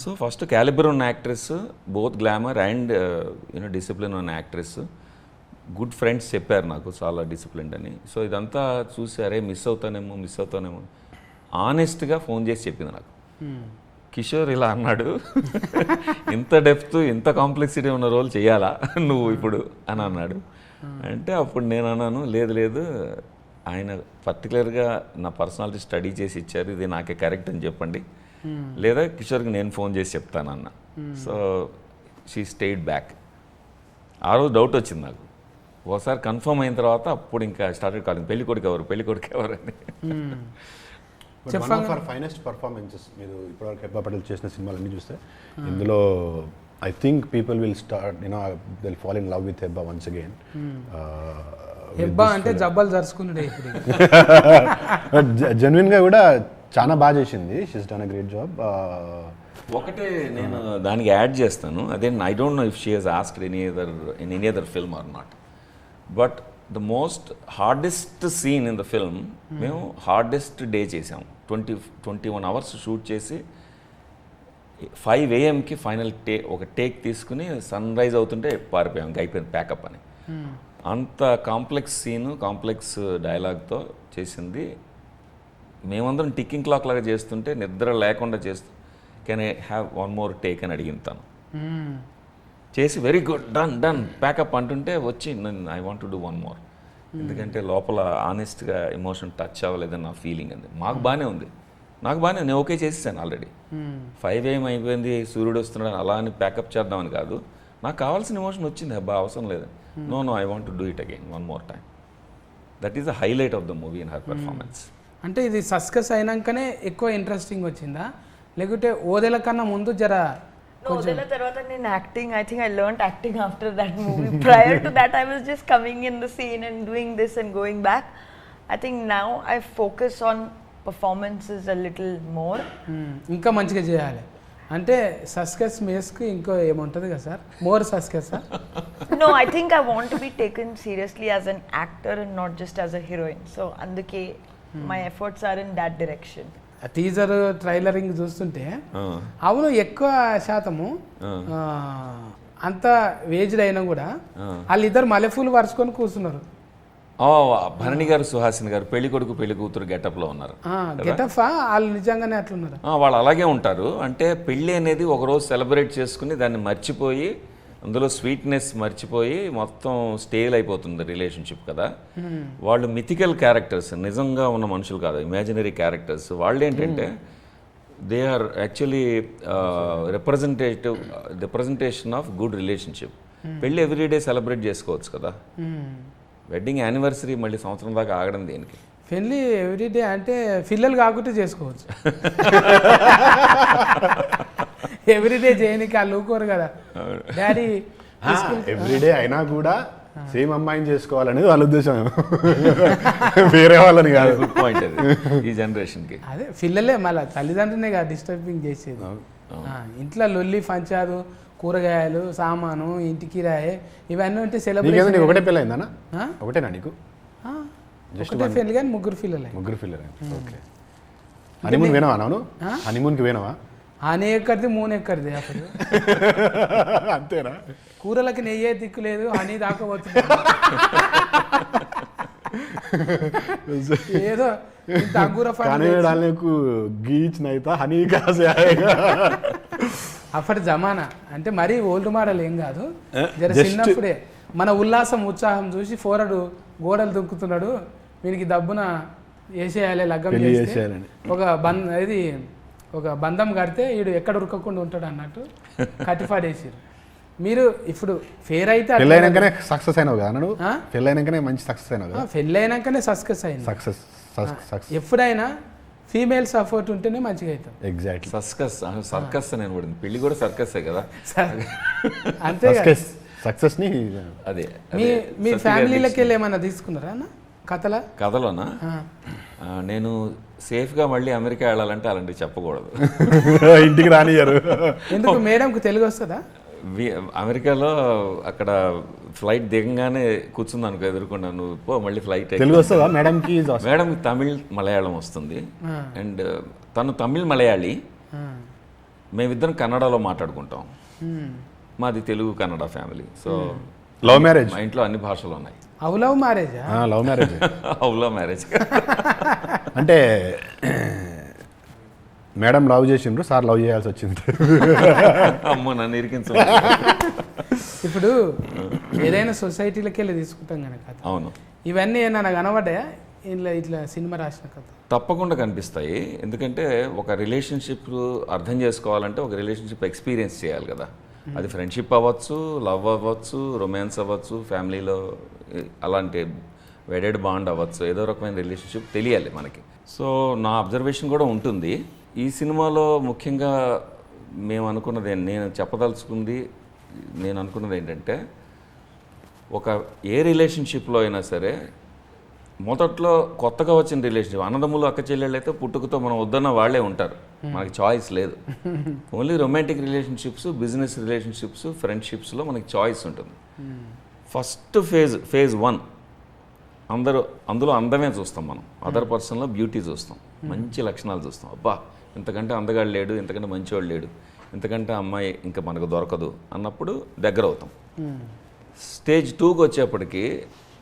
సో ఫస్ట్ క్యాలిబర్ ఉన్న actress, both glamour and you know discipline ఉన్న యాక్ట్రెస్. గుడ్ ఫ్రెండ్స్ చెప్పారు నాకు చాలా డిసిప్లిన్ అని. సో ఇదంతా చూసి అరే మిస్ అవుతానేమో ఆనెస్ట్గా ఫోన్ చేసి చెప్పింది నాకు. కిషోర్ ఇలా అన్నాడు, ఇంత డెప్త్ ఇంత కాంప్లెక్సిటీ ఉన్న రోల్ చేయాలా నువ్వు ఇప్పుడు అని అన్నాడు. అంటే అప్పుడు నేను అన్నాను, లేదు ఆయన పర్టికులర్గా నా పర్సనాలిటీ స్టడీ చేసి ఇచ్చారు, ఇది నాకే కరెక్ట్ అని చెప్పండి, లేదా కిషోర్కి నేను ఫోన్ చేసి చెప్తానన్న. So she stayed back. ఆ రోజు డౌట్ వచ్చింది నాకు. ఒకసారి కన్ఫర్మ్ అయిన తర్వాత అప్పుడు ఇంకా స్టార్టెడ్ కాలింగ్, పెళ్లి కొడుకు ఎవరు అని. One of our finest performances మీరు ఇప్పటివరకు హెబ్బా పటేల్ చేసిన సినిమాలన్నీ చూస్తే ఇందులో I think people will start will fall in love with Hebah once again. Hebah అంటే జబ్బలు జరుచుకున్నాడు ఇప్పుడు. జెన్యున్గా కూడా చాలా బాగా చేసింది, she's done a great job. ఒకటే నేను దానికి యాడ్ చేస్తాను, అదే I don't know if she has asked any other film or not, but the most hardest scene in the film మేము హార్డెస్ట్ డే చేసాము. 21 hours షూట్ చేసి 5 AM ఫైనల్ ఒక take తీసుకుని సన్ రైజ్ అవుతుంటే పారిపోయాం, అయిపోయింది ప్యాకప్ అని. అంత కాంప్లెక్స్ సీను, కాంప్లెక్స్ డైలాగ్తో చేసింది. మేమందరం టిక్కింగ్ క్లాక్ లాగా చేస్తుంటే నిద్ర లేకుండా చేస్తూ can I have one more take అని అడిగింది తను. చేసి వెరీ గుడ్ డన్ ప్యాకప్ అంటుంటే వచ్చి I want to do one more, ఎందుకంటే లోపల ఆనెస్ట్గా ఎమోషన్ టచ్ అవ్వలేదని నా ఫీలింగ్ అంది. మాకు బాగానే ఉంది, నాకు బాగానే, నేను ఓకే చేసేసాను ఆల్రెడీ. 5 AM అయిపోయింది, సూర్యుడు వస్తున్నాడు అలా అని ప్యాకప్ చేద్దామని కాదు, నాకు కావాల్సిన ఎమోషన్ వచ్చింది, అబ్బా అవసరం లేదు, no I want to do it again one more time. That is the highlight of the movie in her performance. అంటే ఇది సస్కస్ అయినాకనే ఎక్కువ ఇంట్రెస్టింగ్ వచ్చిందా, లేకుంటే ఓదెల కన్నా ముందు జర ఓదెల తర్వాత నేను acting, I think I learned acting after that movie. Prior to that I was just coming in the scene and doing this and going back. I think now I focus on performances a little more. ఇంకా మంచిగా చేయాలి అంటే సస్కస్ మేస్కి ఇంకో ఏముంటుంది కదా sir, more success. No, I think I want to be taken seriously as an actor and not just as a heroine. So అందుకే my efforts are in that direction. Teaser ట్రైలరింగ్ చూస్తుంటే అవును ఎక్కువ శాతము అంత వేజ్డ్ అయినా కూడా వాళ్ళిద్దరు మల్లెపూలు పరుచుకొని కూర్చున్నారు. భరణి గారు, సుహాసిని గారు పెళ్లి కొడుకు పెళ్లి కూతురు గెటప్లో ఉన్నారు. గెటప్ వాళ్ళు నిజంగానే అట్లున్నారు. వాళ్ళు అలాగే ఉంటారు. అంటే పెళ్ళి అనేది ఒకరోజు సెలబ్రేట్ చేసుకుని దాన్ని మర్చిపోయి అందులో స్వీట్నెస్ మర్చిపోయి మొత్తం స్టేల్ అయిపోతుంది రిలేషన్షిప్ కదా. వాళ్ళు మిథికల్ క్యారెక్టర్స్, నిజంగా ఉన్న మనుషులు కాదు, ఇమాజినరీ క్యారెక్టర్స్. వాళ్ళు ఏంటంటే they are actually representation of good relationship. పెళ్ళి ఎవ్రీడే సెలబ్రేట్ చేసుకోవచ్చు కదా. వెడ్డింగ్ యానివర్సరీ మళ్ళీ సంవత్సరం దాకా ఆగడం దేనికి? పెళ్ళి ఎవ్రీడే అంటే పిల్లలు కాకుంటే చేసుకోవచ్చు. ఎవ్రీడే చేయనికి వాళ్ళు ఊరుకోరు కదా డాడీ. ఎవ్రీడే అయినా కూడా సేమ్ అమ్మాయిని చేసుకోవాలనేది వాళ్ళ ఉద్దేశం, వేరే వాళ్ళని కాదు. గుడ్ పాయింట్ అది ఈ జనరేషన్కి. అదే పిల్లలే మళ్ళీ తల్లిదండ్రులే కదా డిస్టర్బింగ్ చేసేది. ఇంట్లో లొల్లి పంచాదు, కూరగాయలు, సామాను, ఇంటి కిరాయి ఇవన్నీ ఉంటే సెలబ్రేషన్. నీకు ఒకటే పెళ్ళి అయిందన్నా? ఒకటేనా నీకు? ఒకటే పెళ్ళి కానీ ముగ్గురు పిల్లలే. ముగ్గురు పిల్లలే. ఓకే. హనీమూన్ పోయినావా? నాను హనీమూన్కి పోయినావా? హనీ ఎక్కడిది, మూన్ ఎక్కడిది. అప్పుడు అంతేనా? కూరలకి నెయ్యే దిక్కు లేదు, హనీ దాకపోతుంది. ఏదో ఇంత అంగూర హనీ అప్పటి జమానా అంటే మరీ ఓల్డ్ మోడల్ ఏం కాదు, జర చిన్నప్పుడే మన ఉల్లాసం ఉత్సాహం చూసి ఫోరడు గోడలు దుక్కుతున్నాడు, వీనికి దబ్బున వేసేయాలి లగ్గం చేస్తే ఒక బంధం కడితే వీడు ఎక్కడ ఉరకకుండా ఉంటాడు అన్నట్టు కట్టిపాడేసారు. మీరు ఇప్పుడు ఫేర్ అయితే పెళ్ళైనాకనే సక్సెస్ అయినావు కదా నువ్వు? పెళ్ళైనాకనే మంచి సక్సెస్ అయినావు కదా? పెళ్ళైనాకనే సక్సెస్ అయింది. సక్సెస్ ఎప్పుడైనా ఫీమేల్ సపోర్ట్ ఉంటేనే మంచిగా అవుతాం. ఎగ్జాక్ట్లీ. సర్కస్ నేను పడింది, పెళ్లి కూడా సర్కస్సే కదా. అంతే సక్సెస్ ని. అదే మీ ఫ్యామిలీలకి వెళ్ళి ఏమన్నా తీసుకున్నారా అన్న కథలోనా? నేను సేఫ్గా మళ్ళీ అమెరికా వెళ్ళాలంటే అలాంటివి చెప్పకూడదు, ఇంటికి రానియ్యారు. ఎందుకు? మేడంకు తెలుగు వస్తుందా? అమెరికాలో అక్కడ ఫ్లైట్ దిగంగానే కూర్చుంది అనుకో ఎదుర్కొన్నా, నువ్వు పో మళ్ళీ ఫ్లైట్. తెలుగు వస్తుందా మేడంకి? మేడంకి తమిళ్ మలయాళం వస్తుంది, అండ్ తను తమిళ్ మలయాళీ, మేమిద్దరం కన్నడలో మాట్లాడుకుంటాం. మాది Telugu Kannada family. So love marriage. మా ఇంట్లో అన్ని భాషలు ఉన్నాయి. Love marriage? Love marriage. Love marriage అంటే మేడం లవ్ చేసిండ్రు, సార్ లవ్ చేయాల్సి వచ్చింది. అమ్మో నన్ను ఇరికించ. ఇప్పుడు ఏదైనా సొసైటీలకి వెళ్ళి తీసుకుంటాం కనుక. అవును. ఇవన్నీ ఏమన్నా కనబడ్డాయా ఇట్లా సినిమా రాసిన కథ? తప్పకుండా కనిపిస్తాయి. ఎందుకంటే ఒక రిలేషన్షిప్ అర్థం చేసుకోవాలంటే ఒక రిలేషన్షిప్ ఎక్స్పీరియన్స్ చేయాలి కదా. అది ఫ్రెండ్షిప్ అవ్వచ్చు, లవ్ అవ్వచ్చు, రొమాన్స్ అవ్వచ్చు, ఫ్యామిలీలో అలాంటి వెడెడ్ బాండ్ అవ్వచ్చు, ఏదో రకమైన రిలేషన్షిప్ తెలియాలి మనకి. సో నా అబ్జర్వేషన్ కూడా ఉంటుంది. ఈ సినిమాలో ముఖ్యంగా నేను అనుకున్నది ఏంటంటే ఒక ఏ రిలేషన్షిప్లో అయినా సరే మొదట్లో కొత్తగా వచ్చిన రిలేషన్షిప్, అన్నదమ్ములు అక్క చెల్లెళ్ళు అయితే పుట్టుకతో మనం వద్దన్న వాళ్ళే ఉంటారు, మనకి చాయిస్ లేదు. Only romantic relationships, business relationships, ఫ్రెండ్షిప్స్లో మనకి చాయిస్ ఉంటుంది. ఫస్ట్ ఫేజ్ 1 అందులో అందమే చూస్తాం మనం, అదర్ పర్సన్లో బ్యూటీ చూస్తాం, మంచి లక్షణాలు చూస్తాం. అబ్బా ఇంతకంటే అందగాడు లేడు, ఇంతకంటే మంచివాడు లేడు, ఇంతకంటే అమ్మాయి ఇంకా మనకు దొరకదు అన్నప్పుడు దగ్గర అవుతాం. స్టేజ్ 2కి వచ్చేప్పటికి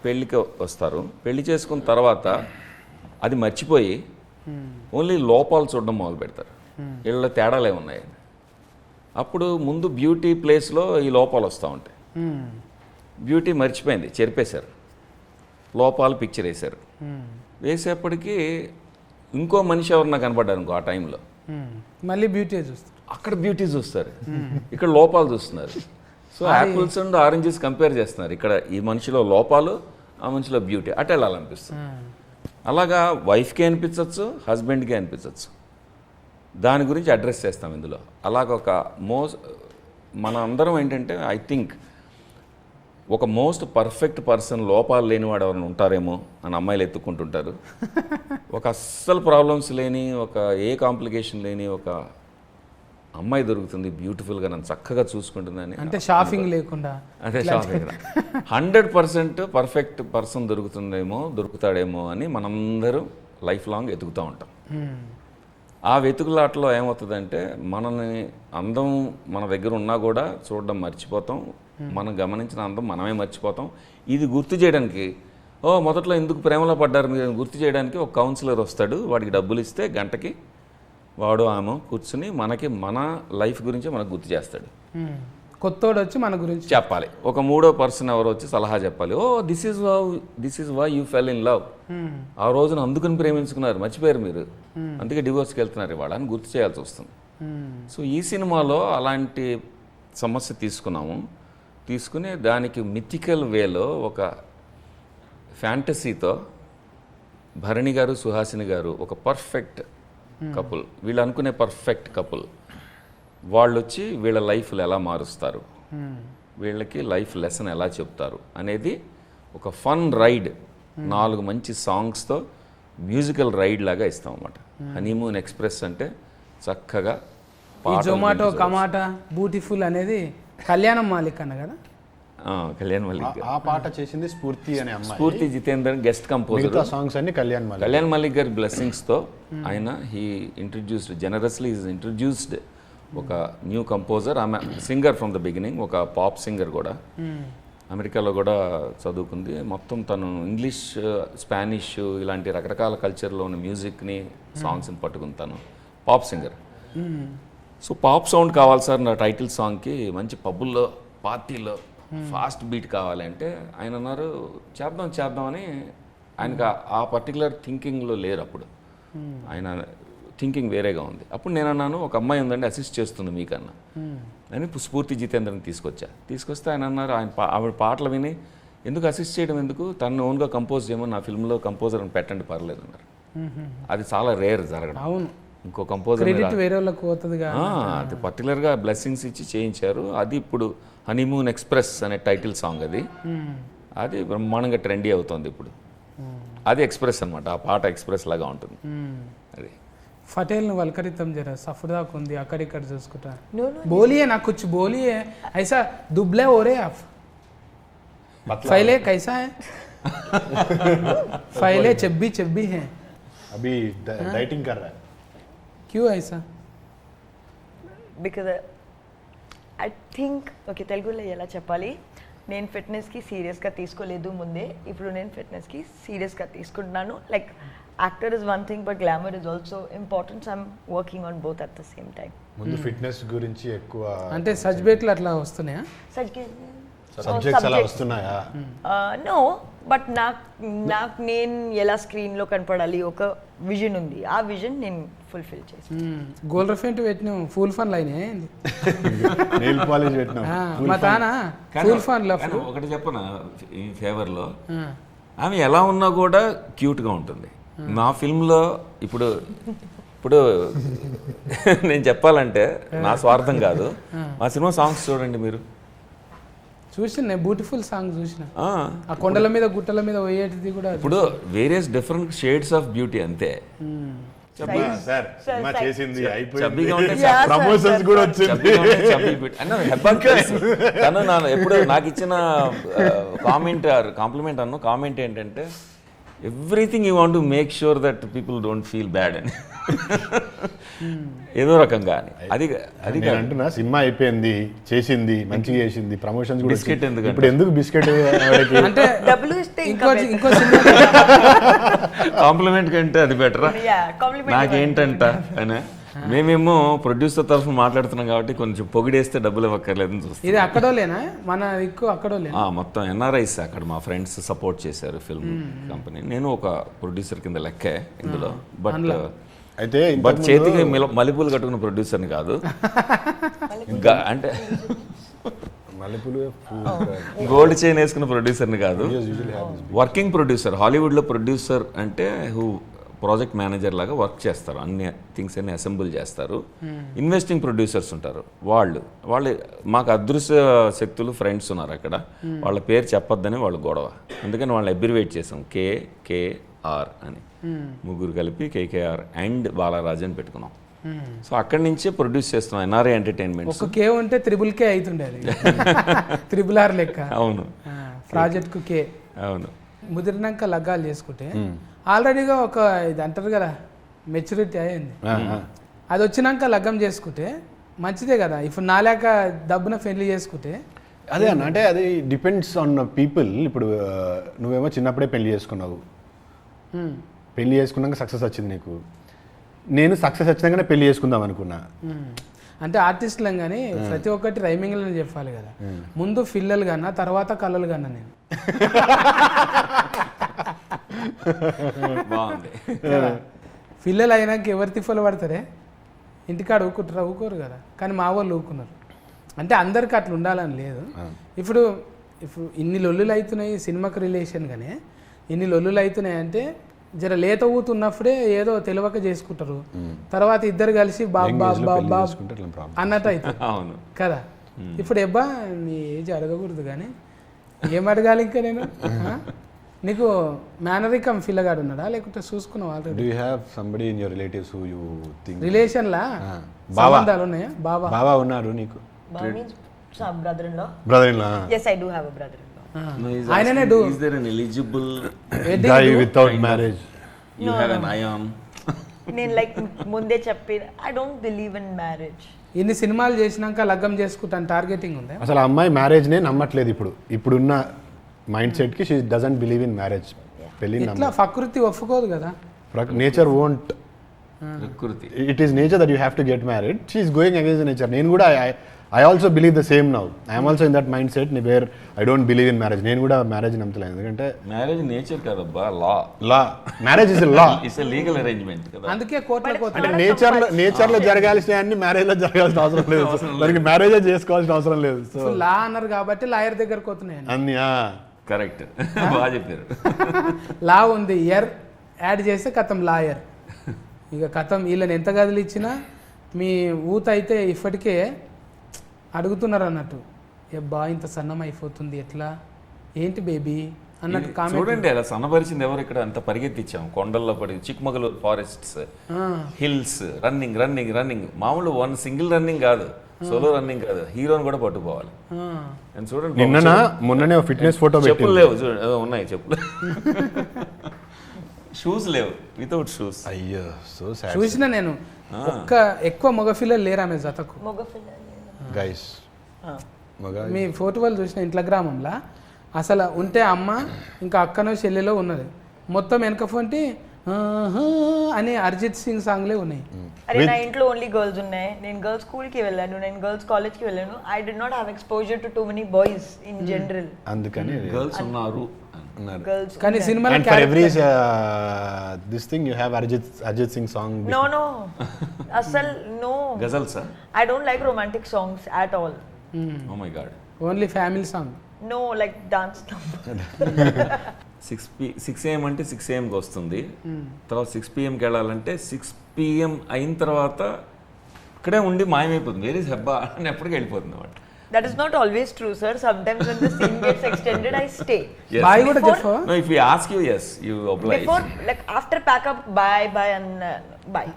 పెళ్ళికి వస్తారు. పెళ్లి చేసుకున్న తర్వాత అది మర్చిపోయి ఓన్లీ లోపాలు చూడడం మొదలు పెడతారు, వీళ్ళ తేడాలు ఏమున్నాయి. అప్పుడు ముందు బ్యూటీ ప్లేస్లో ఈ లోపాలు వస్తూ ఉంటాయి. బ్యూటీ మర్చిపోయింది, చెరిపేశారు, లోపాలు పిక్చర్ వేశారు. వేసేప్పటికీ ఇంకో మనిషి ఎవరన్నా కనపడ్డారు ఇంకో ఆ టైంలో, మళ్ళీ బ్యూటీ చూస్తారు. అక్కడ బ్యూటీ చూస్తారు, ఇక్కడ లోపాలు చూస్తున్నారు. So apples and oranges compare చేస్తున్నారు. ఇక్కడ ఈ మనిషిలో లోపాలు, ఆ మనిషిలో బ్యూటీ, అటు వెళ్ళాలనిపిస్తుంది. అలాగా వైఫ్కి అనిపించవచ్చు, హస్బెండ్కి అనిపించవచ్చు. దాని గురించి అడ్రస్ చేస్తాం ఇందులో. అలాగొక మన అందరం ఏంటంటే ఐ థింక్ ఒక మోస్ట్ పర్ఫెక్ట్ పర్సన్, లోపాలు లేనివాడు ఎవరైనా ఉంటారేమో అని అమ్మాయిలు ఎత్తుక్కుంటుంటారు. ఒక అస్సలు ప్రాబ్లమ్స్ లేని, ఒక ఏ కాంప్లికేషన్ లేని ఒక అమ్మాయి దొరుకుతుంది, బ్యూటిఫుల్గా నన్ను చక్కగా చూసుకుంటుందని. అంటే షాపింగ్ లేకుండా, అంటే షాపింగ్ 100% పర్ఫెక్ట్ పర్సన్ దొరుకుతాడేమో అని మనందరూ లైఫ్ లాంగ్ ఎతుకుతూ ఉంటాం. ఆ వెతుకులాటలో ఏమవుతుందంటే మనని అందం మన దగ్గర ఉన్నా కూడా చూడడం మర్చిపోతాం, మనం గమనించిన అందం మనమే మర్చిపోతాం. ఇది గుర్తు చేయడానికి మొదట్లో ఎందుకు ప్రేమలో పడ్డారు మీరు గుర్తు చేయడానికి ఒక కౌన్సిలర్ వస్తాడు. వాడికి డబ్బులు ఇస్తే గంటకి వాడు ఆమె కూర్చుని మన లైఫ్ గురించి మనకు గుర్తు చేస్తాడు. కొత్తోడు వచ్చి మన గురించి చెప్పాలి. ఒక మూడో పర్సన్ ఎవరో వచ్చి సలహా చెప్పాలి. Oh this is why you fell in love. ఆ రోజున అందుకని ప్రేమించుకున్నారు, మర్చిపోయారు మీరు, అందుకే డివోర్స్కి వెళ్తున్నారు ఇవాళ అని గుర్తు చేయాల్సి వస్తుంది. సో ఈ సినిమాలో అలాంటి సమస్య తీసుకుని దానికి మిథికల్ వేలో ఒక ఫ్యాంటసీతో భరణి గారు సుహాసిని గారు ఒక పర్ఫెక్ట్ కపుల్, వీళ్ళు అనుకునే పర్ఫెక్ట్ కపుల్, వాళ్ళు వచ్చి వీళ్ళ లైఫ్లు ఎలా మారుస్తారు, వీళ్ళకి లైఫ్ లెసన్ ఎలా చెప్తారు అనేది ఒక ఫన్ రైడ్, 4 మంచి సాంగ్స్తో మ్యూజికల్ రైడ్ లాగా ఇస్తాం అన్నమాట. హనీమూన్ ఎక్స్ప్రెస్ అంటే చక్కగా ఈ జొమాటో కమాటా బ్యూటిఫుల్ అనేది కళ్యాణం మాలిక్ అన్న కదా. కళ్యాణ్ మల్లిక్ ఆ పాట చేసింది స్ఫూర్తి అనే అమ్మాయి. స్ఫూర్తి జితేందర్ గెస్ట్ కంపోజర్. మిగతా సాంగ్స్ అన్ని కళ్యాణ్ మల్లిక్ గారి బ్లెస్సింగ్స్తో ఆయన జనరస్లీ ఇంట్రడ్యూస్డ్ ఒక న్యూ కంపోజర్. ఆమె సింగర్ ఫ్రమ్ ద బిగినింగ్, ఒక పాప్ సింగర్ కూడా, అమెరికాలో కూడా చదువుకుంది. మొత్తం తను ఇంగ్లీష్, స్పానిష్ ఇలాంటి రకరకాల కల్చర్లో ఉన్న మ్యూజిక్ని, సాంగ్స్ని పట్టుకుని తను pop singer. So pop sound కావాలి సార్ నా టైటిల్ సాంగ్కి, మంచి పబ్బుల్లో పార్టీలో ఫాస్ట్ బీట్ కావాలంటే ఆయన అన్నారు చేద్దామని. ఆయనకు ఆ పర్టికులర్ థింకింగ్లో లేరు అప్పుడు, ఆయన థింకింగ్ వేరేగా ఉంది. అప్పుడు నేను అన్నాను ఒక అమ్మాయి ఉందండి అసిస్ట్ చేస్తుంది మీకన్నా అని స్ఫూర్తి జితేంద్రని తీసుకొస్తే ఆయన అన్నారు ఆవిడ పాటలు విని ఎందుకు అసిస్ట్ చేయడం ఎందుకు, తను ఓన్గా కంపోజ్ చేయమని నా ఫిల్మ్లో కంపోజర్ అని పెట్టండి పర్లేదు అన్నారు. అది చాలా రేర్ జరగడం. అవును, ఇంకో కంపోజర్ వేరే వాళ్ళకి పోతుంది. అది పర్టికులర్గా బ్లెస్సింగ్స్ ఇచ్చి చేయించారు. అది ఇప్పుడు హనీమూన్ ఎక్స్ప్రెస్ అనే టైటిల్ సాంగ్ అది బ్రహ్మాండంగా ట్రెండీ అవుతుంది ఇప్పుడు. అది ఎక్స్ప్రెస్ అనమాట, ఆ పాట ఎక్స్ప్రెస్ లాగా ఉంటుంది. అది ఫటేల్ని వల్కరితం జరా సఫర్దాకు ఉంది అక్కడిక్కడ చూసుకుంటా. బోలియే నాకు కుछ बोलिए ऐसा दुबले हो रहे आप फैले कैसा है फैले चब्बी हैं अभी डाइटिंग कर रहा है. क्यों ऐसा? బికాజ్ ఐ థింక్ ఓకే తెలుగులో ఎలా చెప్పాలి, నేను ఫిట్నెస్కి సీరియస్గా తీసుకోలేదు ముందే, ఇప్పుడు నేను ఫిట్నెస్కి సీరియస్గా తీసుకుంటున్నాను. Like actor is one thing but glamour is also important. So I'm working on both at the same time. ముందు ఫిట్నెస్ గురించి ఎక్కువ అంటే సబ్జెక్టులు అట్లా వస్తున్నాయా? సబ్జెక్ట్స్ అలా వస్తున్నాయా? నో, బట్ నాకు నేను ఎలా స్క్రీన్లో కనపడాలి ఒక విజన్ ఉంది, ఆ విజన్ నేను ఫుల్ఫిల్ చేసి. గోల్డ్ ఫెంట్ పెట్టినాం ఫుల్ ఫన్ లైన్ ఏంది, నెయిల్ పాలిష్ పెట్టినాం మా తానా ఫుల్ ఫన్ లవ్. ఒకటి చెప్పనా ఈ ఫేవర్లో, ఆమె ఎలా ఉన్నా కూడా క్యూట్గా ఉంటుంది. నా ఫిల్మ్లో ఇప్పుడు నేను చెప్పాలంటే నా స్వార్థం కాదు, మా సినిమా సాంగ్స్ చూడండి మీరు. చూసిన బ్యూటిఫుల్ సాంగ్ చూసిన, ఆ కొండల మీద గుట్టల మీద పోయేటిది కూడా. ఇప్పుడు various different shades of beauty అంతే. సార్ సినిమా చేసింది చబ్బీగా ఉంటే ప్రమోషన్స్ కూడా వచ్చింది. తను ఎప్పుడు నాకు ఇచ్చిన కాంప్లిమెంట్ కామెంట్ ఏంటంటే everything you want to make sure that people don't feel bad అని ఏదో రకంగా అని. అది అంటున్నా సినిమా అయిపోయింది, చేసింది, మంచిగా చేసింది, ప్రమోషన్స్ కూడా. బిస్కెట్ ఎందుకు ఇప్పుడు ఎందుకు బిస్కెట్ అంటే డబ్బులు ఇస్తే ఇంకో సినిమా కాంప్లిమెంట్ కంటే అది బెటరా నాకేంటంట అని. మేమేమో ప్రొడ్యూసర్ తరఫున మాట్లాడుతున్నాం కాబట్టి కొంచెం పొగిడేస్తే డబ్బులు ఇవ్వక్కర్లేదని చూస్తాం. ఇది అక్కడోలేనా మన ఎక్కువ అక్కడోలేనా? మొత్తం ఎన్ఆర్ఐస్ అక్కడ మా ఫ్రెండ్స్ సపోర్ట్ చేశారు ఫిల్మ్ కంపెనీ. నేను ఒక ప్రొడ్యూసర్ కింద లెక్కే ఇందులో. బట్ చేతికి మల్లెపూలు కట్టుకున్న ప్రొడ్యూసర్ని కాదు, ఇంకా అంటే గోల్డ్ చైన్ వేసుకున్న ప్రొడ్యూసర్ని కాదు, వర్కింగ్ ప్రొడ్యూసర్. హాలీవుడ్లో ప్రొడ్యూసర్ అంటే ప్రాజెక్ట్ మేనేజర్ లాగా వర్క్ చేస్తారు, అన్ని థింగ్స్ అన్ని అసెంబుల్ చేస్తారు. ఇన్వెస్టింగ్ ప్రొడ్యూసర్స్ ఉంటారు, వాళ్ళు మాకు అదృశ్య శక్తులు ఫ్రెండ్స్ ఉన్నారు అక్కడ, వాళ్ళ పేరు చెప్పొద్దని వాళ్ళు గొడవ, అందుకని వాళ్ళని అబ్రివేట్ చేసాం KKR అని. ముగ్గురు కలిపి KKR అండ్ బాలరాజ్ అని పెట్టుకున్నాం. సో అక్కడి నుంచే ప్రొడ్యూస్ చేస్తున్నాం ఎన్ఆర్ఐ ఎంటర్టైన్మెంట్. ఒక K ఉంటే త్రిబుల్ K అవుతుండే, RRR లెక్క. అవును, ప్రాజెక్ట్కు K. అవును. ముదిరినాక లగ్గాలు చేసుకుంటే ఆల్రెడీగా ఒక ఇది అంటారు కదా మెచ్యూరిటీ అయ్యింది, అది వచ్చినాక లగ్గం చేసుకుంటే మంచిదే కదా. ఇప్పుడు నాలేక డబ్బున పెళ్లి చేసుకుంటే అదే అన్న, అంటే అది డిపెండ్స్ ఆన్ పీపుల్. ఇప్పుడు నువ్వేమో చిన్నప్పుడే పెళ్లి చేసుకున్నావు, పెళ్లి చేసుకున్నాక సక్సెస్ వచ్చింది నీకు. నేను సక్సెస్ వచ్చినాకనే పెళ్లి చేసుకుందాం అనుకున్నా. అంటే ఆర్టిస్టులం కానీ ప్రతి ఒక్కటి రైమింగ్లో చెప్పాలి కదా. ముందు ఫిల్లలు కన్నా తర్వాత కళ్ళలు కన్నా నేను. బాగుంది. ఫిల్లలు అయినాక ఎవరు తిప్పలు పడతారే, ఇంటికాడ ఊకుంటారా? ఊకోరు కదా. కానీ మా వాళ్ళు ఊకున్నారు. అంటే అందరికి అట్లా ఉండాలని లేదు. ఇప్పుడు ఇన్ని లొల్లులు అవుతున్నాయి సినిమాకి రిలేషన్గానే, ఇన్ని లొల్లులు అవుతున్నాయి అంటే జర లేత ఊతున్నప్పుడే ఏదో తెలియక చేసుకుంటారు. తర్వాత ఇద్దరు కలిసి బాబ్ బాబ్ బాబ్ బాబ్ అన్నట్టు అవుతుంది అవును కదా. ఇప్పుడు ఎబ్బా నీ ఏజ్ అడగకూడదు కానీ ఏం అడగాలి ఇంకా నేను. నీకు మేనరికం ఫిల్లగాడు ఉన్నాడా లేకుంటే చూసుకున్నావు already? Do you have somebody in your relatives who you think రిలేషన్లా సంబంధాలు ఉన్నాయా? బాబా ఉన్నారు నీకు? Baba means some brother-in-law. Brother-in-law. Yes, I do have a brother-in-law. ఆయననే do Is there an eligible Guy without marriage. you have an ion? నేను like ముందే చెప్పి I don't believe in marriage. ఇన్ని సినిమాలు చేసినాక లగ్గం చేసుకుంటాను టార్గెటింగ్ ఉందా? అసలు ఆ అమ్మాయి మ్యారేజ్నే నమ్మట్లేదు ఇప్పుడున్న మైండ్ సెట్కి. She doesn't believe in marriage. పెళ్ళి ఇట్లా ప్రకృతి ఒప్పుకోదు కదా. Nature won't. ప్రకృతి. It is nature that you have to get married. She is going against nature. నేను కూడా I also believe the same now. I'm also in that mind set where I don't believe in marriage. నేను కూడా marriage నమ్మలేదు. ఎందుకంటే marriage nature కాదబ్బా, law. Marriage is law. It's a legal arrangement కదా. అందుకే కోర్టులకు అంటే నేచర్ లో జరగాల్సిన అన్ని మ్యారేజ్ లో జరగాల్సిన అవసరం లేదు. దానికి మ్యారేజ్ చేసుకోవాల్సిన అవసరం లేదు. సో లా అన్నారు కాబట్టి లాయర్ దగ్గరకు పోతున్నాయి. అన్ని కరెక్ట్. బాగా చెప్పారు. లా ఉంది, ఎర్ యాడ్ చేస్తే కథం లాయర్. ఇక కథం వీళ్ళని ఎంత గదులు ఇచ్చినా మీ ఊత అయితే ఇప్పటికే అడుగుతున్నారు అన్నట్టు, ఎబ్బా ఇంత సన్నం అయిపోతుంది ఎట్లా ఏంటి బేబీ అన్నట్టు కామెంట్. చూడండి అలా సన్నపరిచింది ఎవరు ఇక్కడ? అంత పరిగెత్తిచ్చాం కొండల్లో పడి, Chikmagalur forests, hills, running running running. మామూలు వన్ సింగిల్ రన్నింగ్ కాదు, సోలో రన్నింగ్ కాదు, హీరోని కూడా పట్టుకోవాలి. చూడండి మొన్ననే ఫిట్నెస్ ఫోటో చెప్పులు లేవు, ఉన్నాయి చెప్పులు, షూస్ లేవు, వితౌట్ షూస్. అయ్యో సో సాడ్. చూసిన నేను ఎక్కువ మగ పిల్లలు లేరు ఆమె జతకు. గైస్ మీ ఫోటో వాళ్ళు చూసిన ఇంట్లో గ్రామంలో అసలు ఉంటే అమ్మ ఇంకా అక్కనో చెల్లెలో ఉన్నది, మొత్తం వెనక ఫోన్టి అని అరిజిత్ సింగ్ సాంగ్లే ఉన్నాయి. అరే నా ఇంట్లో ఓన్లీ గర్ల్స్ ఉన్నాయి. నేను గర్ల్స్ స్కూల్కి వెళ్ళాను, నేను గర్ల్స్ కాలేజ్కి వెళ్ళాను. I did not have exposure to too many boys in general. అందుకని గర్ల్స్ ఉన్నారు. గర్ల్స్ కానీ సినిమాలో and for every this thing you have Arjit Singh song. No asal no గజల్స్. I don't like romantic songs at all. Oh my god. Only family song. No, like dance number. 6 AM అంటే 6 AMకి వస్తుంది, తర్వాత 6 PMకి వెళ్ళాలంటే 6 PM అయిన తర్వాత ఇక్కడే ఉండి మాయమైపోతుంది. వేరే హెబ్బా అని ఎప్పటికీ వెళ్ళిపోతుంది అన్నమాట. That is not always true, sir. Sometimes when the scene gets extended, I stay. Yes. Bye కూడా చెప్పు. No, if we ask you, yes, you oblige. Before, like after pack up, bye and bye.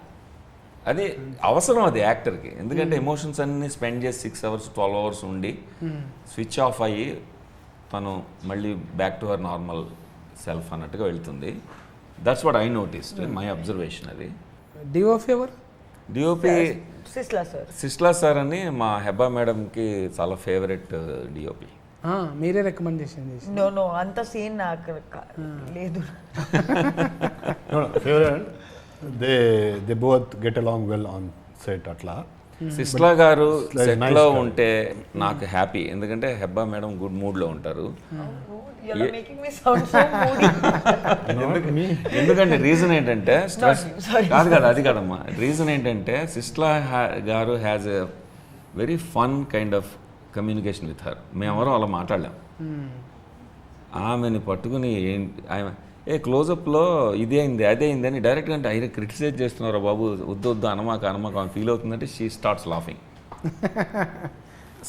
అది అవసరం అది యాక్టర్కి. ఎందుకంటే emotions అన్ని spend చేసి 6 hours 12 hours ఉండి switch off అయ్యి తను మళ్ళీ back to her normal self అన్నట్టుగా వెళ్తుంది. That's what I noticed, my observation. అది డిఓఫ్ ఎవరు? DOP Sisla, sir. Sisla sir అని మా హెబ్బా మేడంకి చాలా ఫేవరెట్ డిఓపి. మీరే రికమెండేషన్ చేసి? No, anta scene నాకు లేదు. No, favorite. They both get along well on set అట్లా. సిస్లా గారు nice సెట్లో guy. ఉంటే నాకు హ్యాపీ, ఎందుకంటే హెబ్బా మేడం గుడ్ మూడ్లో ఉంటారు. You're making me sound so moody. ఎందుకంటే రీజన్ ఏంటంటే స్ట్రెస్ sorry. కాదు అది కాదమ్మా. రీజన్ ఏంటంటే సిస్లా గారు has a very fun kind of communication with her. మేమెవరూ అలా మాట్లాడలేం. ఆమెని పట్టుకుని ఆమె క్లోజప్లో ఇదే అయింది అదే అయింది అని డైరెక్ట్గా అంటే ఆయన క్రిటిసైజ్ చేస్తున్నారు, బాబు వద్దు అనమాక ఫీల్ అవుతుందంటే షీ స్టార్ట్స్ లాఫింగ్.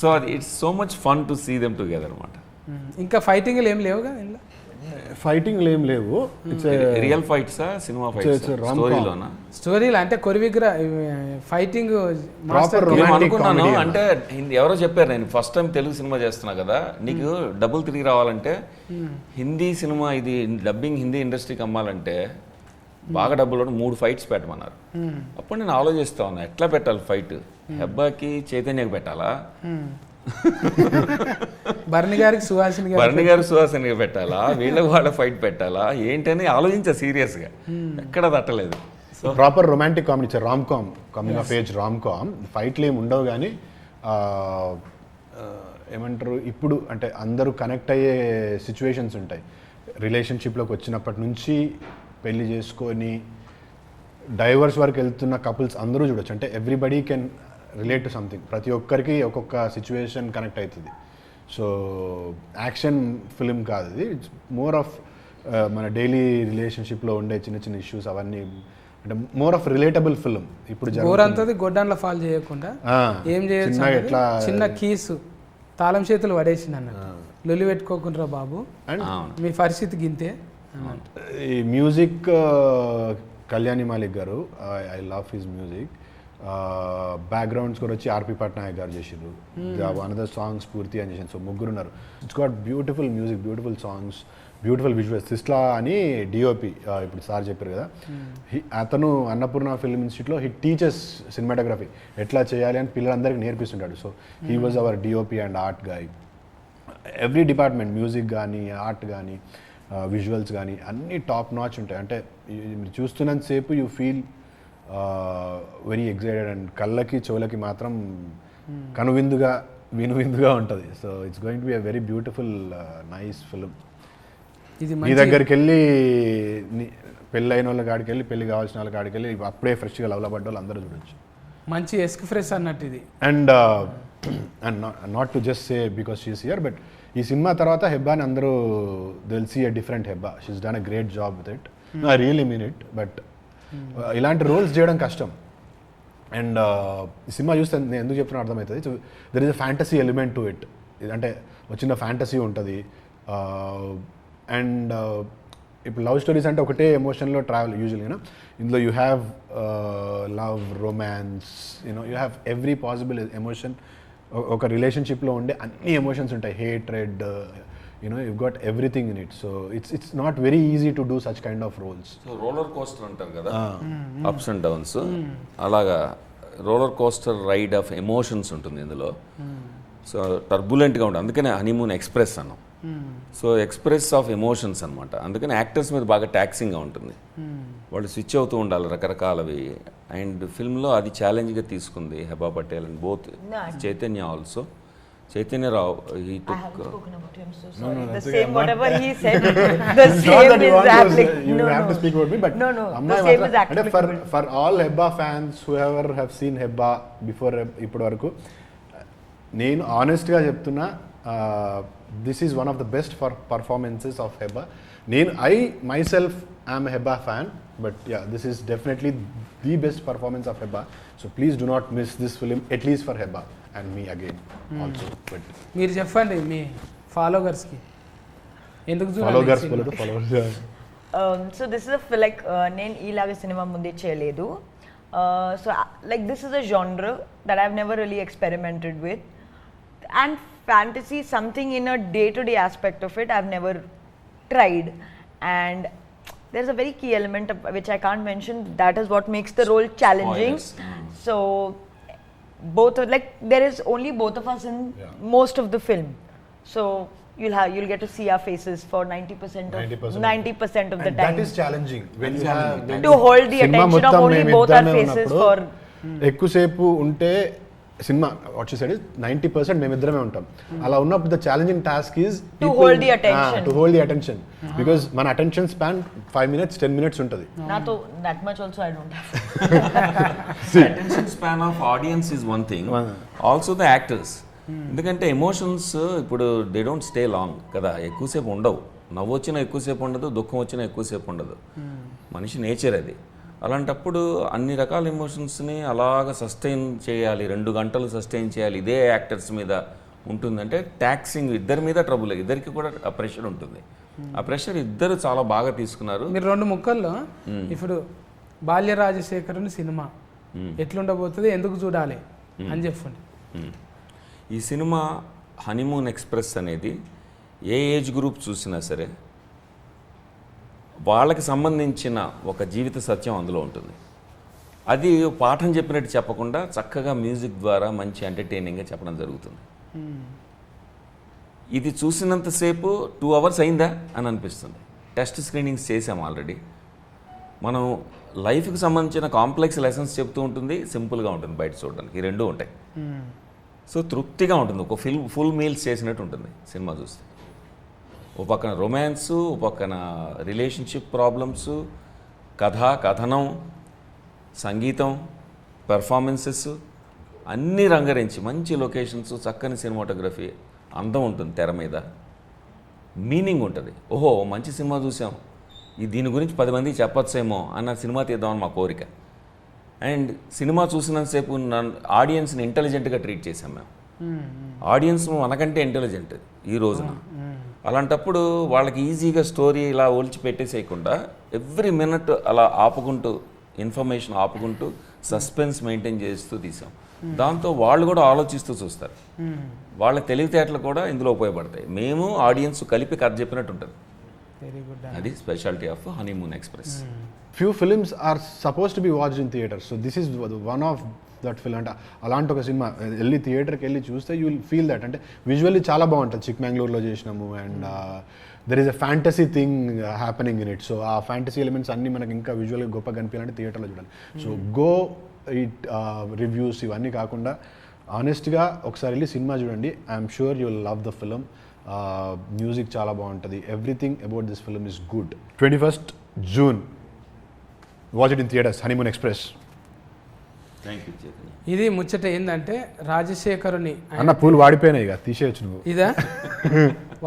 సో అది it's so much fun to see them together అనమాట. ఇంకా ఫైటింగ్ ఏం లేవుగా ఇందులో? ఫైటింగ్ ఏం లేవు. రియల్ ఫైట్సా సినిమా ఫైట్స్ స్టోరీలోనా? స్టోరీలు అంటే కొరివిగ్రా ఫైటింగ్ అనుకున్నాను. అంటే ఎవరో చెప్పారు, నేను ఫస్ట్ టైం తెలుగు సినిమా చేస్తున్నా కదా, నీకు డబ్బులు తిరిగి రావాలంటే హిందీ సినిమా ఇది డబ్బింగ్ హిందీ ఇండస్ట్రీకి అమ్మాలంటే బాగా డబ్బులు 3 ఫైట్స్ పెట్టమన్నారు. అప్పుడు నేను ఆలోచిస్తా ఉన్నా ఎట్లా పెట్టాలి ఫైట్. హెబ్బాకి చైతన్యకి పెట్టాలా, భరణి గారికి సుహాసినికి పెట్టాలా, వాళ్ళ ఫైట్ పెట్టాలా ఏంటని ఆలోచించా సీరియస్గా. ఎక్కడ తట్టలేదు. సో ప్రాపర్ రొమాంటిక్ కామెడీ ఇచ్చారు, rom com, coming of age rom com. ఫైట్లు ఏమి ఉండవు కానీ ఏమంటారు ఇప్పుడు అంటే అందరూ కనెక్ట్ అయ్యే సిచ్యువేషన్స్ ఉంటాయి. రిలేషన్షిప్లోకి వచ్చినప్పటి నుంచి పెళ్లి చేసుకొని డైవర్స్ వరకు వెళ్తున్న కపుల్స్ అందరూ చూడొచ్చు. అంటే everybody can relate to something, ప్రతి ఒక్కరికి ఒక్కొక్క సిచ్యువేషన్ కనెక్ట్ అవుతుంది. సో యాక్షన్ ఫిలిం కాదు ఇది, ఇట్స్ మోర్ ఆఫ్ మన డైలీ రిలేషన్షిప్లో ఉండే చిన్న చిన్న ఇష్యూస్ అవన్నీ, అంటే మోర్ ఆఫ్ రిలేటబుల్ ఫిలిం. ఇప్పుడు గోరంతది గొడ్డాన్లో ఫాల్ చేయకుండా ఏం చేయొచ్చు చిన్నగా అన్నది ఎట్లా చిన్న కీసు తాళం చేతులు పడేసింది అన్నట్టు, లొల్లి పెట్టుకోకుండా బాబు మీ పరిస్థితి గింతే అన్నట్టు. ఈ మ్యూజిక్ కళ్యాణి మాలిక్ గారు, I love his music. Background score వచ్చి ఆర్పి పట్నాయక్ గారు చేసిండ్రు. అనదర్ సాంగ్స్ పూర్తి అని చేసింది. సో ముగ్గురు ఉన్నారు. It's got beautiful music, beautiful songs, beautiful visuals. Sisla అని డిఓపి ఇప్పుడు సార్ చెప్పారు కదా, అతను అన్నపూర్ణ ఫిల్మ్ ఇన్స్టిట్యూట్లో హీ టీచర్స్ సినిమాటోగ్రఫీ ఎట్లా చేయాలి అని పిల్లలందరికీ నేర్పిస్తుంటాడు. So he was our DOP and art guy. Every department, music కానీ, ఆర్ట్ కానీ, విజువల్స్ కానీ అన్నీ టాప్ నాచ్ ఉంటాయి. అంటే మీరు చూస్తున్నంతసేపు you feel very excited and కళ్ళకి చెవులకి మాత్రం వినువిందుగా ఉంటుంది. So it's going to be a very beautiful nice film. ఇది మీ దగ్గరికి వెళ్ళి పెళ్ళైన వాళ్ళ కాడికి వెళ్ళి, పెళ్లి కావాల్సిన వాళ్ళ కాడికి వెళ్ళి అప్పుడే ఫ్రెష్గా లవ్లో పడ్డ వాళ్ళు అందరూ చూడొచ్చు. మంచి ఎస్క్ ఫ్రెష్ అన్నట్టు ఇది. And not to just say because she's here, but ఈ సినిమా తర్వాత హెబ్బాని అందరూ will see a different Hebah. She's done a great job with it. I really mean it. But ఇలాంటి రోల్స్ చేయడం కష్టం. అండ్ ఈ సినిమా చూస్తే నేను ఎందుకు చెప్తున్నా అర్థమవుతుంది. There is a fantasy element to it. అంటే వచ్చిన ఫ్యాంటసీ ఉంటుంది. అండ్ ఇప్పుడు లవ్ స్టోరీస్ అంటే ఒకటే ఎమోషన్లో ట్రావెల్ యూజువల్గా. ఇందులో you have love, romance, you have every possible emotion. ఒక రిలేషన్షిప్లో ఉండే అన్ని ఎమోషన్స్ ఉంటాయి. Hatred, you've got everything in it. So it's not very easy to do such kind of roles. So roller coaster అంటారు కదా, ups and downs, అలాగా roller coaster ride of emotions ఉంటుంది ఇందులో. సో టర్బులెంట్గా ఉంటుంది, అందుకనే హనీమూన్ ఎక్స్ప్రెస్ అన్నాం. So express of emotions అనమాట. అందుకని యాక్టర్స్ మీద బాగా ట్యాక్సింగ్గా ఉంటుంది. వాళ్ళు స్విచ్ అవుతూ ఉండాలి రకరకాలవి. అండ్ ఫిల్మ్లో అది ఛాలెంజ్గా తీసుకుంది Heba Patel and both Chaitanya also. Chaitanya Rao, he I took. haven't spoken about him, so sorry. No, The that's same, okay. whatever he said, the Not same that you is want to, applicable. you have to speak about me, but No, the Amma same Matra- is అంటే applicable. for all Hebba fans whoever have seen Hebba before ఇప్పటి వరకు, నేను ఆనెస్ట్గా చెప్తున్నా, this is one of the best performances of Hebah. I myself I'm Hebah fan, but yeah, this is definitely the best performance of Hebah. So please do not miss this film, at least for Hebah and me again also. But మీరు చెప్పండి మీ ఫాలోవర్స్కి ఎందుకు followers చూడాలి? So this is like నేను ఇలాగే cinema ముందే చేయలేదు. So like this is a genre that I've never really experimented with, and fantasy, something in a day-to-day aspect of it, I've never tried. And there's a very key element of, which I can't mention, that is what makes the role challenging. So both are like, there is only both of us in most of the film. So you'll get to see our faces for 90% of the And time. that is challenging when you have To hold the cinema attention of మొత్తం only మేము both our ఇద్దరమే faces ఉన్నప్పుడు for ఎక్కువసేపు ఉంటే cinema వచ్చే side 90% మేమిద్దరమే ఉంటాం. అలా ఉన్నప్పుడు the challenging task is To hold the attention. To hold the attention, because మన అటెన్షన్ స్పాన్ 5 minutes 10 minutes ఉంటుంది. Nato that much also I don't have. Attention span of audience is one thing, also the actors. ఎందుకంటే emotions ఇప్పుడు they don't stay long కదా, ఎక్కువసేపు ఉండవు. నవ్వు వచ్చినా ఎక్కువసేపు ఉండదు, దుఃఖం వచ్చినా ఎక్కువసేపు ఉండదు. మనిషి నేచర్ అది. అలాంటప్పుడు అన్ని రకాల ఎమోషన్స్ని అలాగ సస్టైన్ చేయాలి, 2 గంటలు సస్టైన్ చేయాలి, ఇదే యాక్టర్స్ మీద ఉంటుందంటే ట్యాక్సింగ్, ఇద్దరి మీద ట్రబుల్, ఇద్దరికి కూడా ఆ ప్రెషర్ ఉంటుంది. ఆ ప్రెషర్ ఇద్దరు చాలా బాగా తీసుకున్నారు. మీరు 2 ముక్కల్లో ఇప్పుడు బాల్య రాజశేఖరుని సినిమా ఎట్లుండబోతుంది, ఎందుకు చూడాలి అని చెప్పండి. ఈ సినిమా హనీమూన్ ఎక్స్ప్రెస్ అనేది ఏ ఏజ్ గ్రూప్ చూసినా సరే వాళ్ళకి సంబంధించిన ఒక జీవిత సత్యం అందులో ఉంటుంది. అది పాఠం చెప్పినట్టు చెప్పకుండా చక్కగా మ్యూజిక్ ద్వారా మంచి ఎంటర్టైనింగ్గా చెప్పడం జరుగుతుంది. ఇది చూసినంతసేపు 2 hours అయిందా అని అనిపిస్తుంది. టెస్ట్ స్క్రీనింగ్స్ చేసాము ఆల్రెడీ. మనం లైఫ్కి సంబంధించిన కాంప్లెక్స్ లెసన్స్ చెప్తూ ఉంటుంది, సింపుల్గా ఉంటుంది బయట చూడడానికి, ఈ రెండూ ఉంటాయి. సో తృప్తిగా ఉంటుంది, ఒక ఫుల్ మీల్స్ చేసినట్టు ఉంటుంది సినిమా చూస్తే. ఓ పక్కన రొమాన్స్, ఓ పక్కన రిలేషన్షిప్ ప్రాబ్లమ్స్, కథనం, సంగీతం, పెర్ఫార్మెన్సెస్ అన్నీ రంగరించి మంచి లొకేషన్స్, చక్కని సినిమాటోగ్రఫీ, అందం ఉంటుంది తెర మీద, మీనింగ్ ఉంటుంది. ఓహో మంచి సినిమా చూసాం, దీని గురించి 10 మందికి చెప్పొచ్చేమో అన్న సినిమా తీద్దామని మా కోరిక. అండ్ సినిమా చూసినంతసేపు ఆడియన్స్ని ఇంటెలిజెంట్గా ట్రీట్ చేసాం మేము. ఆడియన్స్ మనకంటే ఇంటెలిజెంట్ ఈ రోజున. అలాంటప్పుడు వాళ్ళకి ఈజీగా స్టోరీ ఇలా ఒలిచి పెట్టేసేయకుండా ఎవ్రీ మినిట్ అలా ఆపుకుంటూ, ఇన్ఫర్మేషన్ ఆపుకుంటూ, సస్పెన్స్ మెయింటైన్ చేస్తూ తీసాం. దాంతో వాళ్ళు కూడా ఆలోచిస్తూ చూస్తారు. వాళ్ళ తెలివితేటలు కూడా ఇందులో ఉపయోగపడతాయి. మేము ఆడియన్స్ కలిపి కథ చెప్పినట్టు ఉంటుంది. Very good. అది speciality of Honeymoon Express. Few films are supposed to be watched in theaters, so this is one of that film. అంటే అలాంటి ఒక సినిమా వెళ్ళి థియేటర్కి వెళ్ళి చూస్తే యూ విల్ ఫీల్ దట్. అంటే విజువల్లీ చాలా బాగుంటుంది. చిక్మంగళూరులో చేసినాము and there is a fantasy thing happening in it. So ఆ ఫ్యాంటసీ ఎలిమెంట్స్ అన్నీ మనకి ఇంకా విజువల్గా గొప్పగా కనిపించాలంటే థియేటర్లో చూడాలి. సో గో ఇట్ రివ్యూస్ ఇవన్నీ కాకుండా ఆనెస్ట్గా ఒకసారి వెళ్ళి సినిమా చూడండి. I'm sure you will love the film. Music చాలా బాగుంటుంది. Everything about this film is good. 21st June watch it in theatres, honeymoon express. Thank you Chaitanya. ఇది ముచ్చట ఏంటంటే రాజశేఖరుని అన్న పూలు వాడిపోయినాయి ఇక తీసేయచ్చు నువ్వు. ఇదా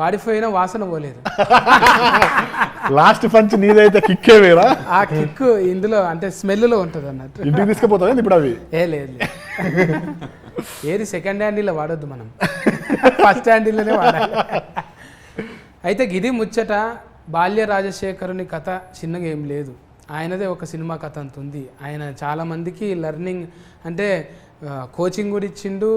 వాడిపోయినా వాసన పోలేదు. లాస్ట్ పంచ్ నీదైతే కిక్కే వేరా. ఆ కిక్ ఇందులో అంటే స్మెల్లో ఉంటుంది అన్నట్టు. ఇంటికి తీసుకుపోతావు ఇప్పుడు అవి. లేదు ఏది సెకండ్ హ్యాండిల్లో వాడొద్దు, మనం ఫస్ట్ హ్యాండిల్లోనే వాడాలి. అయితే ఇది ముచ్చట. బాల్య రాజశేఖరుని కథ చిన్నగా ఏం లేదు, ఆయనదే ఒక సినిమా కథ అంత ఉంది. ఆయన చాలామందికి లెర్నింగ్ అంటే కోచింగ్ కూడా ఇచ్చిండు,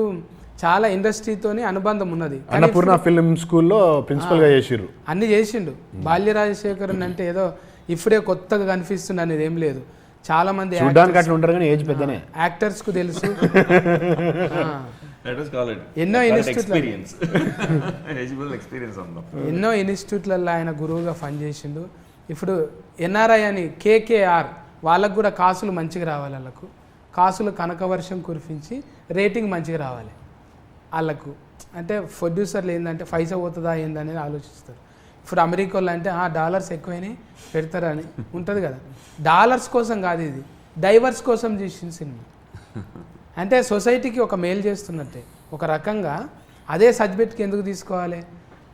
చాలా ఇండస్ట్రీతోని అనుబంధం ఉన్నది. అన్నపూర్ణ ఫిల్మ్ స్కూల్లో ప్రిన్సిపల్గా చేసిర్రు, అన్ని చేసిండు. బాల్య రాజశేఖరుని అంటే ఏదో ఇప్పుడే కొత్తగా కనిపిస్తుంది అనేది ఏం లేదు. చాలా మంది చూడడానికి అట్లా ఉంటారు కానీ ఏజ్ పెద్దనే. యాక్టర్స్ కు తెలుసు. ఎన్నో ఇన్స్టిట్యూట్లలో ఆయన గురువుగా పనిచేసిండు. ఇప్పుడు ఎన్ఆర్ఐ అని కేకేఆర్ వాళ్ళకు కూడా కాసులు మంచిగా రావాలి. వాళ్ళకు కాసులు కనకవర్షం కురిపించి రేటింగ్ మంచిగా రావాలి వాళ్ళకు. అంటే ప్రొడ్యూసర్లు ఏంటంటే పైసా పోతుందా ఏందనేది ఆలోచిస్తారు. ఇప్పుడు అమెరికాలో అంటే డాలర్స్ ఎక్కువైనాయి పెడతారని ఉంటుంది కదా. డాలర్స్ కోసం కాదు, ఇది డైవర్స్ కోసం చేసిన సినిమా. అంటే సొసైటీకి ఒక మేలు చేస్తున్నట్టే. ఒక రకంగా అదే సబ్జెక్ట్కి ఎందుకు తీసుకోవాలి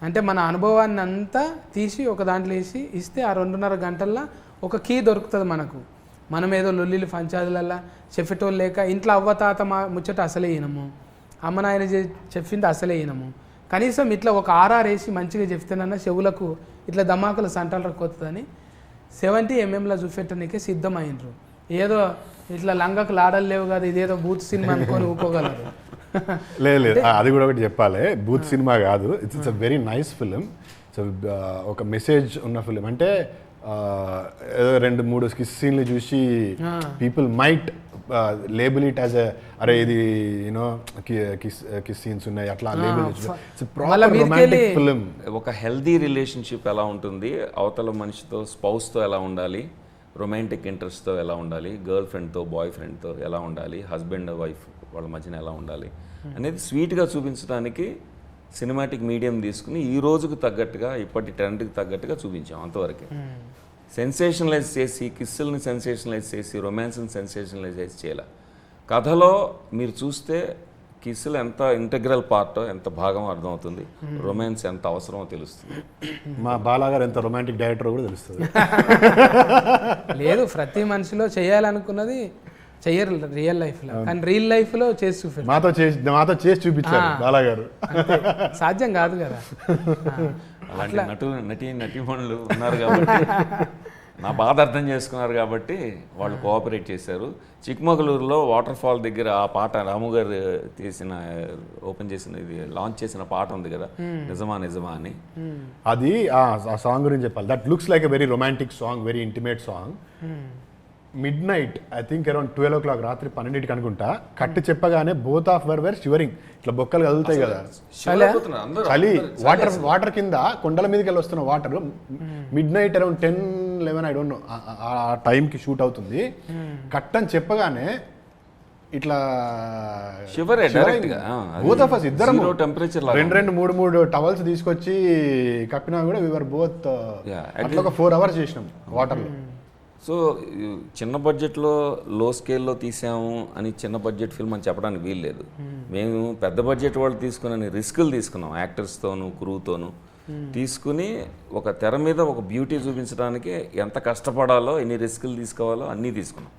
అంటే మన అనుభవాన్ని అంతా తీసి ఒక దాంట్లో వేసి ఇస్తే ఆ 2.5 గంటల్లో ఒక కీ దొరుకుతుంది మనకు. మనం ఏదో లొల్లిలు పంచాదులల్లా చెప్పేటోళ్ళు లేక ఇంట్లో అవ్వతాత ముచ్చట అసలే వినము, అమ్మ నాయన చెప్పింది అసలే వినము. కనీసం ఇట్లా ఒక ఆర్ఆర్ వేసి మంచిగా చెప్తేనన్నా చెవులకు ఇట్లా దమాకులు సంటలు కొత్తదని 70 mm చూపెట్టడానికే సిద్ధమైనరు. ఏదో ఇట్లా లంగకు లాడలు లేవు కదా, ఇదేదో బూత్ సినిమా అనుకొని ఊకోగలరు. లేదు అది కూడా ఒకటి చెప్పాలి. బూత్ సినిమా కాదు, it's a very nice film. So ఒక మెసేజ్ ఉన్న ఫిలిం. అంటే ఏదో 2-3 కిస్ సీన్లు చూసి people might label it as అరే ఇది యూనో కిస్ సీన్స్ ఉన్నాయి అట్లా లేబుల్ రొమాంటిక్ ఫిలిం. ఒక హెల్దీ రిలేషన్షిప్ ఎలా ఉంటుంది, అవతల మనిషితో స్పౌస్తో ఎలా ఉండాలి, రొమాంటిక్ ఇంట్రెస్ట్తో ఎలా ఉండాలి, గర్ల్ ఫ్రెండ్తో బాయ్ ఫ్రెండ్తో ఎలా ఉండాలి, హస్బెండ్ వైఫ్ వాళ్ళ మధ్యన ఎలా ఉండాలి అనేది స్వీట్గా చూపించడానికి సినిమాటిక్ మీడియం తీసుకుని ఈ రోజుకు తగ్గట్టుగా ఇప్పటి ట్రెండ్కి తగ్గట్టుగా చూపించాం. అంతవరకే సెన్సేషనలైజ్ చేసి కిస్సుల్ని సెన్సేషనలైజ్ చేసి రొమాన్స్ని సెన్సేషనలైజ్ చేయాల. కథలో మీరు చూస్తే కిస్సులు ఎంత ఇంటగ్రల్ పార్ట్, ఎంత భాగం అర్థమవుతుంది, రొమాన్స్ ఎంత అవసరమో తెలుస్తుంది. మా బాలాగారు ఎంత రొమాంటిక్ డైరెక్టర్ కూడా తెలుస్తుంది. లేదు ప్రతి మనిషిలో చేయాలనుకున్నది చెయ్యరు రియల్ లైఫ్లో, కానీ రియల్ లైఫ్లో చేసి చూపించారు. మాతో చేసి చూపించారు బాలాగారు. సాధ్యం కాదు కదా. అలాంటి నటీమణులు ఉన్నారు కాబట్టి నా బాధ అర్థం చేసుకున్నారు కాబట్టి వాళ్ళు కోఆపరేట్ చేశారు. చిక్మగళూరులో వాటర్ ఫాల్ దగ్గర ఆ పాట రాము గారు ఓపెన్ చేసిన ఇది లాంచ్ చేసిన పాట ఉంది కదా, నిజమా నిజమా అని. అది ఆ సాంగ్ గురించి చెప్పాలి. That looks like a very romantic song, very intimate song. midnight, I think around 12 o'clock, రాత్రి 12కి అనుకుంటా, కట్టు చెప్పగానే బోత్ ఆఫ్ వర్ షివరింగ్. ఇట్లా బొక్కలు కదులుతాయి కదా, చలి. వాటర్ కింద కొండల మీదకి వెళ్ళి వస్తున్న water. Mid night around 10 11 I don't no ఆ టైంకి షూట్ అవుతుంది. కట్ అని చెప్పగానే ఇట్లా Shiver ఏ direct గా. బోత్ ఆఫ్ us ఇద్దరం Zero temperature లాగా రెండు మూడు టవల్స్ తీసుకొచ్చి కప్పినా కూడా వివర్ బోత్ Yeah, అట్లా ఒక 4 hours చేసినాం వాటర్లో. సో చిన్న బడ్జెట్లో లో స్కేల్లో తీసాము అని చిన్న బడ్జెట్ ఫిల్మ్ అని చెప్పడానికి వీల్లేదు. మేము పెద్ద బడ్జెట్ వాళ్ళు తీసుకుని రిస్కులు తీసుకున్నాం, యాక్టర్స్తోనూ క్రూతోనూ తీసుకుని ఒక తెర మీద ఒక బ్యూటీ చూపించడానికి ఎంత కష్టపడాలో, ఎన్ని రిస్కులు తీసుకోవాలో అన్నీ తీసుకున్నాం.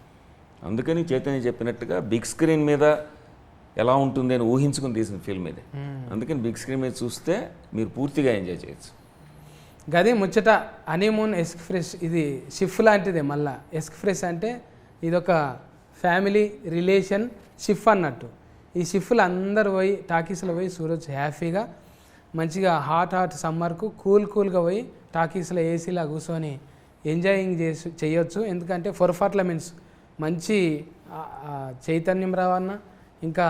అందుకని చైతన్య చెప్పినట్టుగా బిగ్ స్క్రీన్ మీద ఎలా ఉంటుంది అని ఊహించుకుని తీసిన ఫిల్మ్ ఇది. అందుకని బిగ్ స్క్రీన్ మీద చూస్తే మీరు పూర్తిగా ఎంజాయ్ చేయొచ్చు. గది ముచ్చట హనీమూన్ ఎక్స్ప్రెస్ ఇది షిఫ్ లాంటిదే. మళ్ళా ఎక్స్ప్రెస్ అంటే ఇదొక ఫ్యామిలీ రిలేషన్ షిఫ్ అన్నట్టు. ఈ షిఫ్లు అందరు పోయి టాకీస్లో పోయి చూడొచ్చు హ్యాపీగా, మంచిగా హాట్ సమ్మర్కు కూల్గా పోయి టాకీస్లో ఏసీలా కూర్చొని ఎంజాయింగ్ చేయొచ్చు. ఎందుకంటే పర్ఫార్మెన్స్ మంచి చైతన్యం రావన్న ఇంకా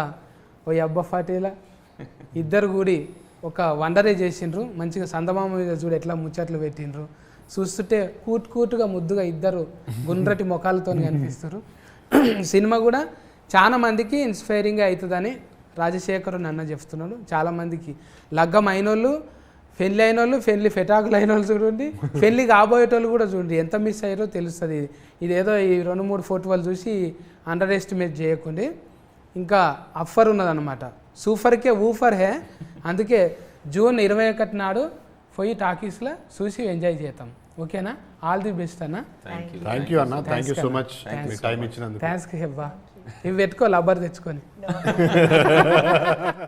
ఓ అబ్బా ఫాటీలా ఇద్దరు కూడి ఒక వండరే చేసిండ్రు. మంచిగా సందమామ మీద చూడు ఎట్లా ముచ్చట్లు పెట్టిండ్రు. చూస్తుంటే కూటుగా ముద్దుగా ఇద్దరు గుండ్రటి ముఖాలతో కనిపిస్తారు. సినిమా కూడా చాలా మందికి ఇన్స్పైరింగ్గా అవుతుందని రాజశేఖర్ అన్న చెప్తున్నాడు. చాలామందికి లగ్గం అయినోళ్ళు, పెళ్ళి అయినోళ్ళు, పెళ్ళి ఫెటాకులు అయిన వాళ్ళు చూడండి, పెళ్ళి కాబోయేటోళ్ళు కూడా చూడండి ఎంత మిస్ అయ్యారో తెలుస్తుంది. ఇదేదో ఈ 2-3 ఫోటోలు చూసి అండర్ ఎస్టిమేట్ చేయకండి. ఇంకా అఫర్ ఉన్నదన్నమాట, సూఫర్కే ఊఫర్ హే. అందుకే జూన్ 21 నాడు పోయి టాకీస్లో చూసి ఎంజాయ్ చేద్దాం. ఓకేనా? ఆల్ ది బెస్ట్ అన్న. థ్యాంక్ యూ అన్న, thank you so much time ఇచ్చినందుకు. థ్యాంక్స్ హెబ్బా. ఇవి పెట్టుకో లబ్బర్ తెచ్చుకొని.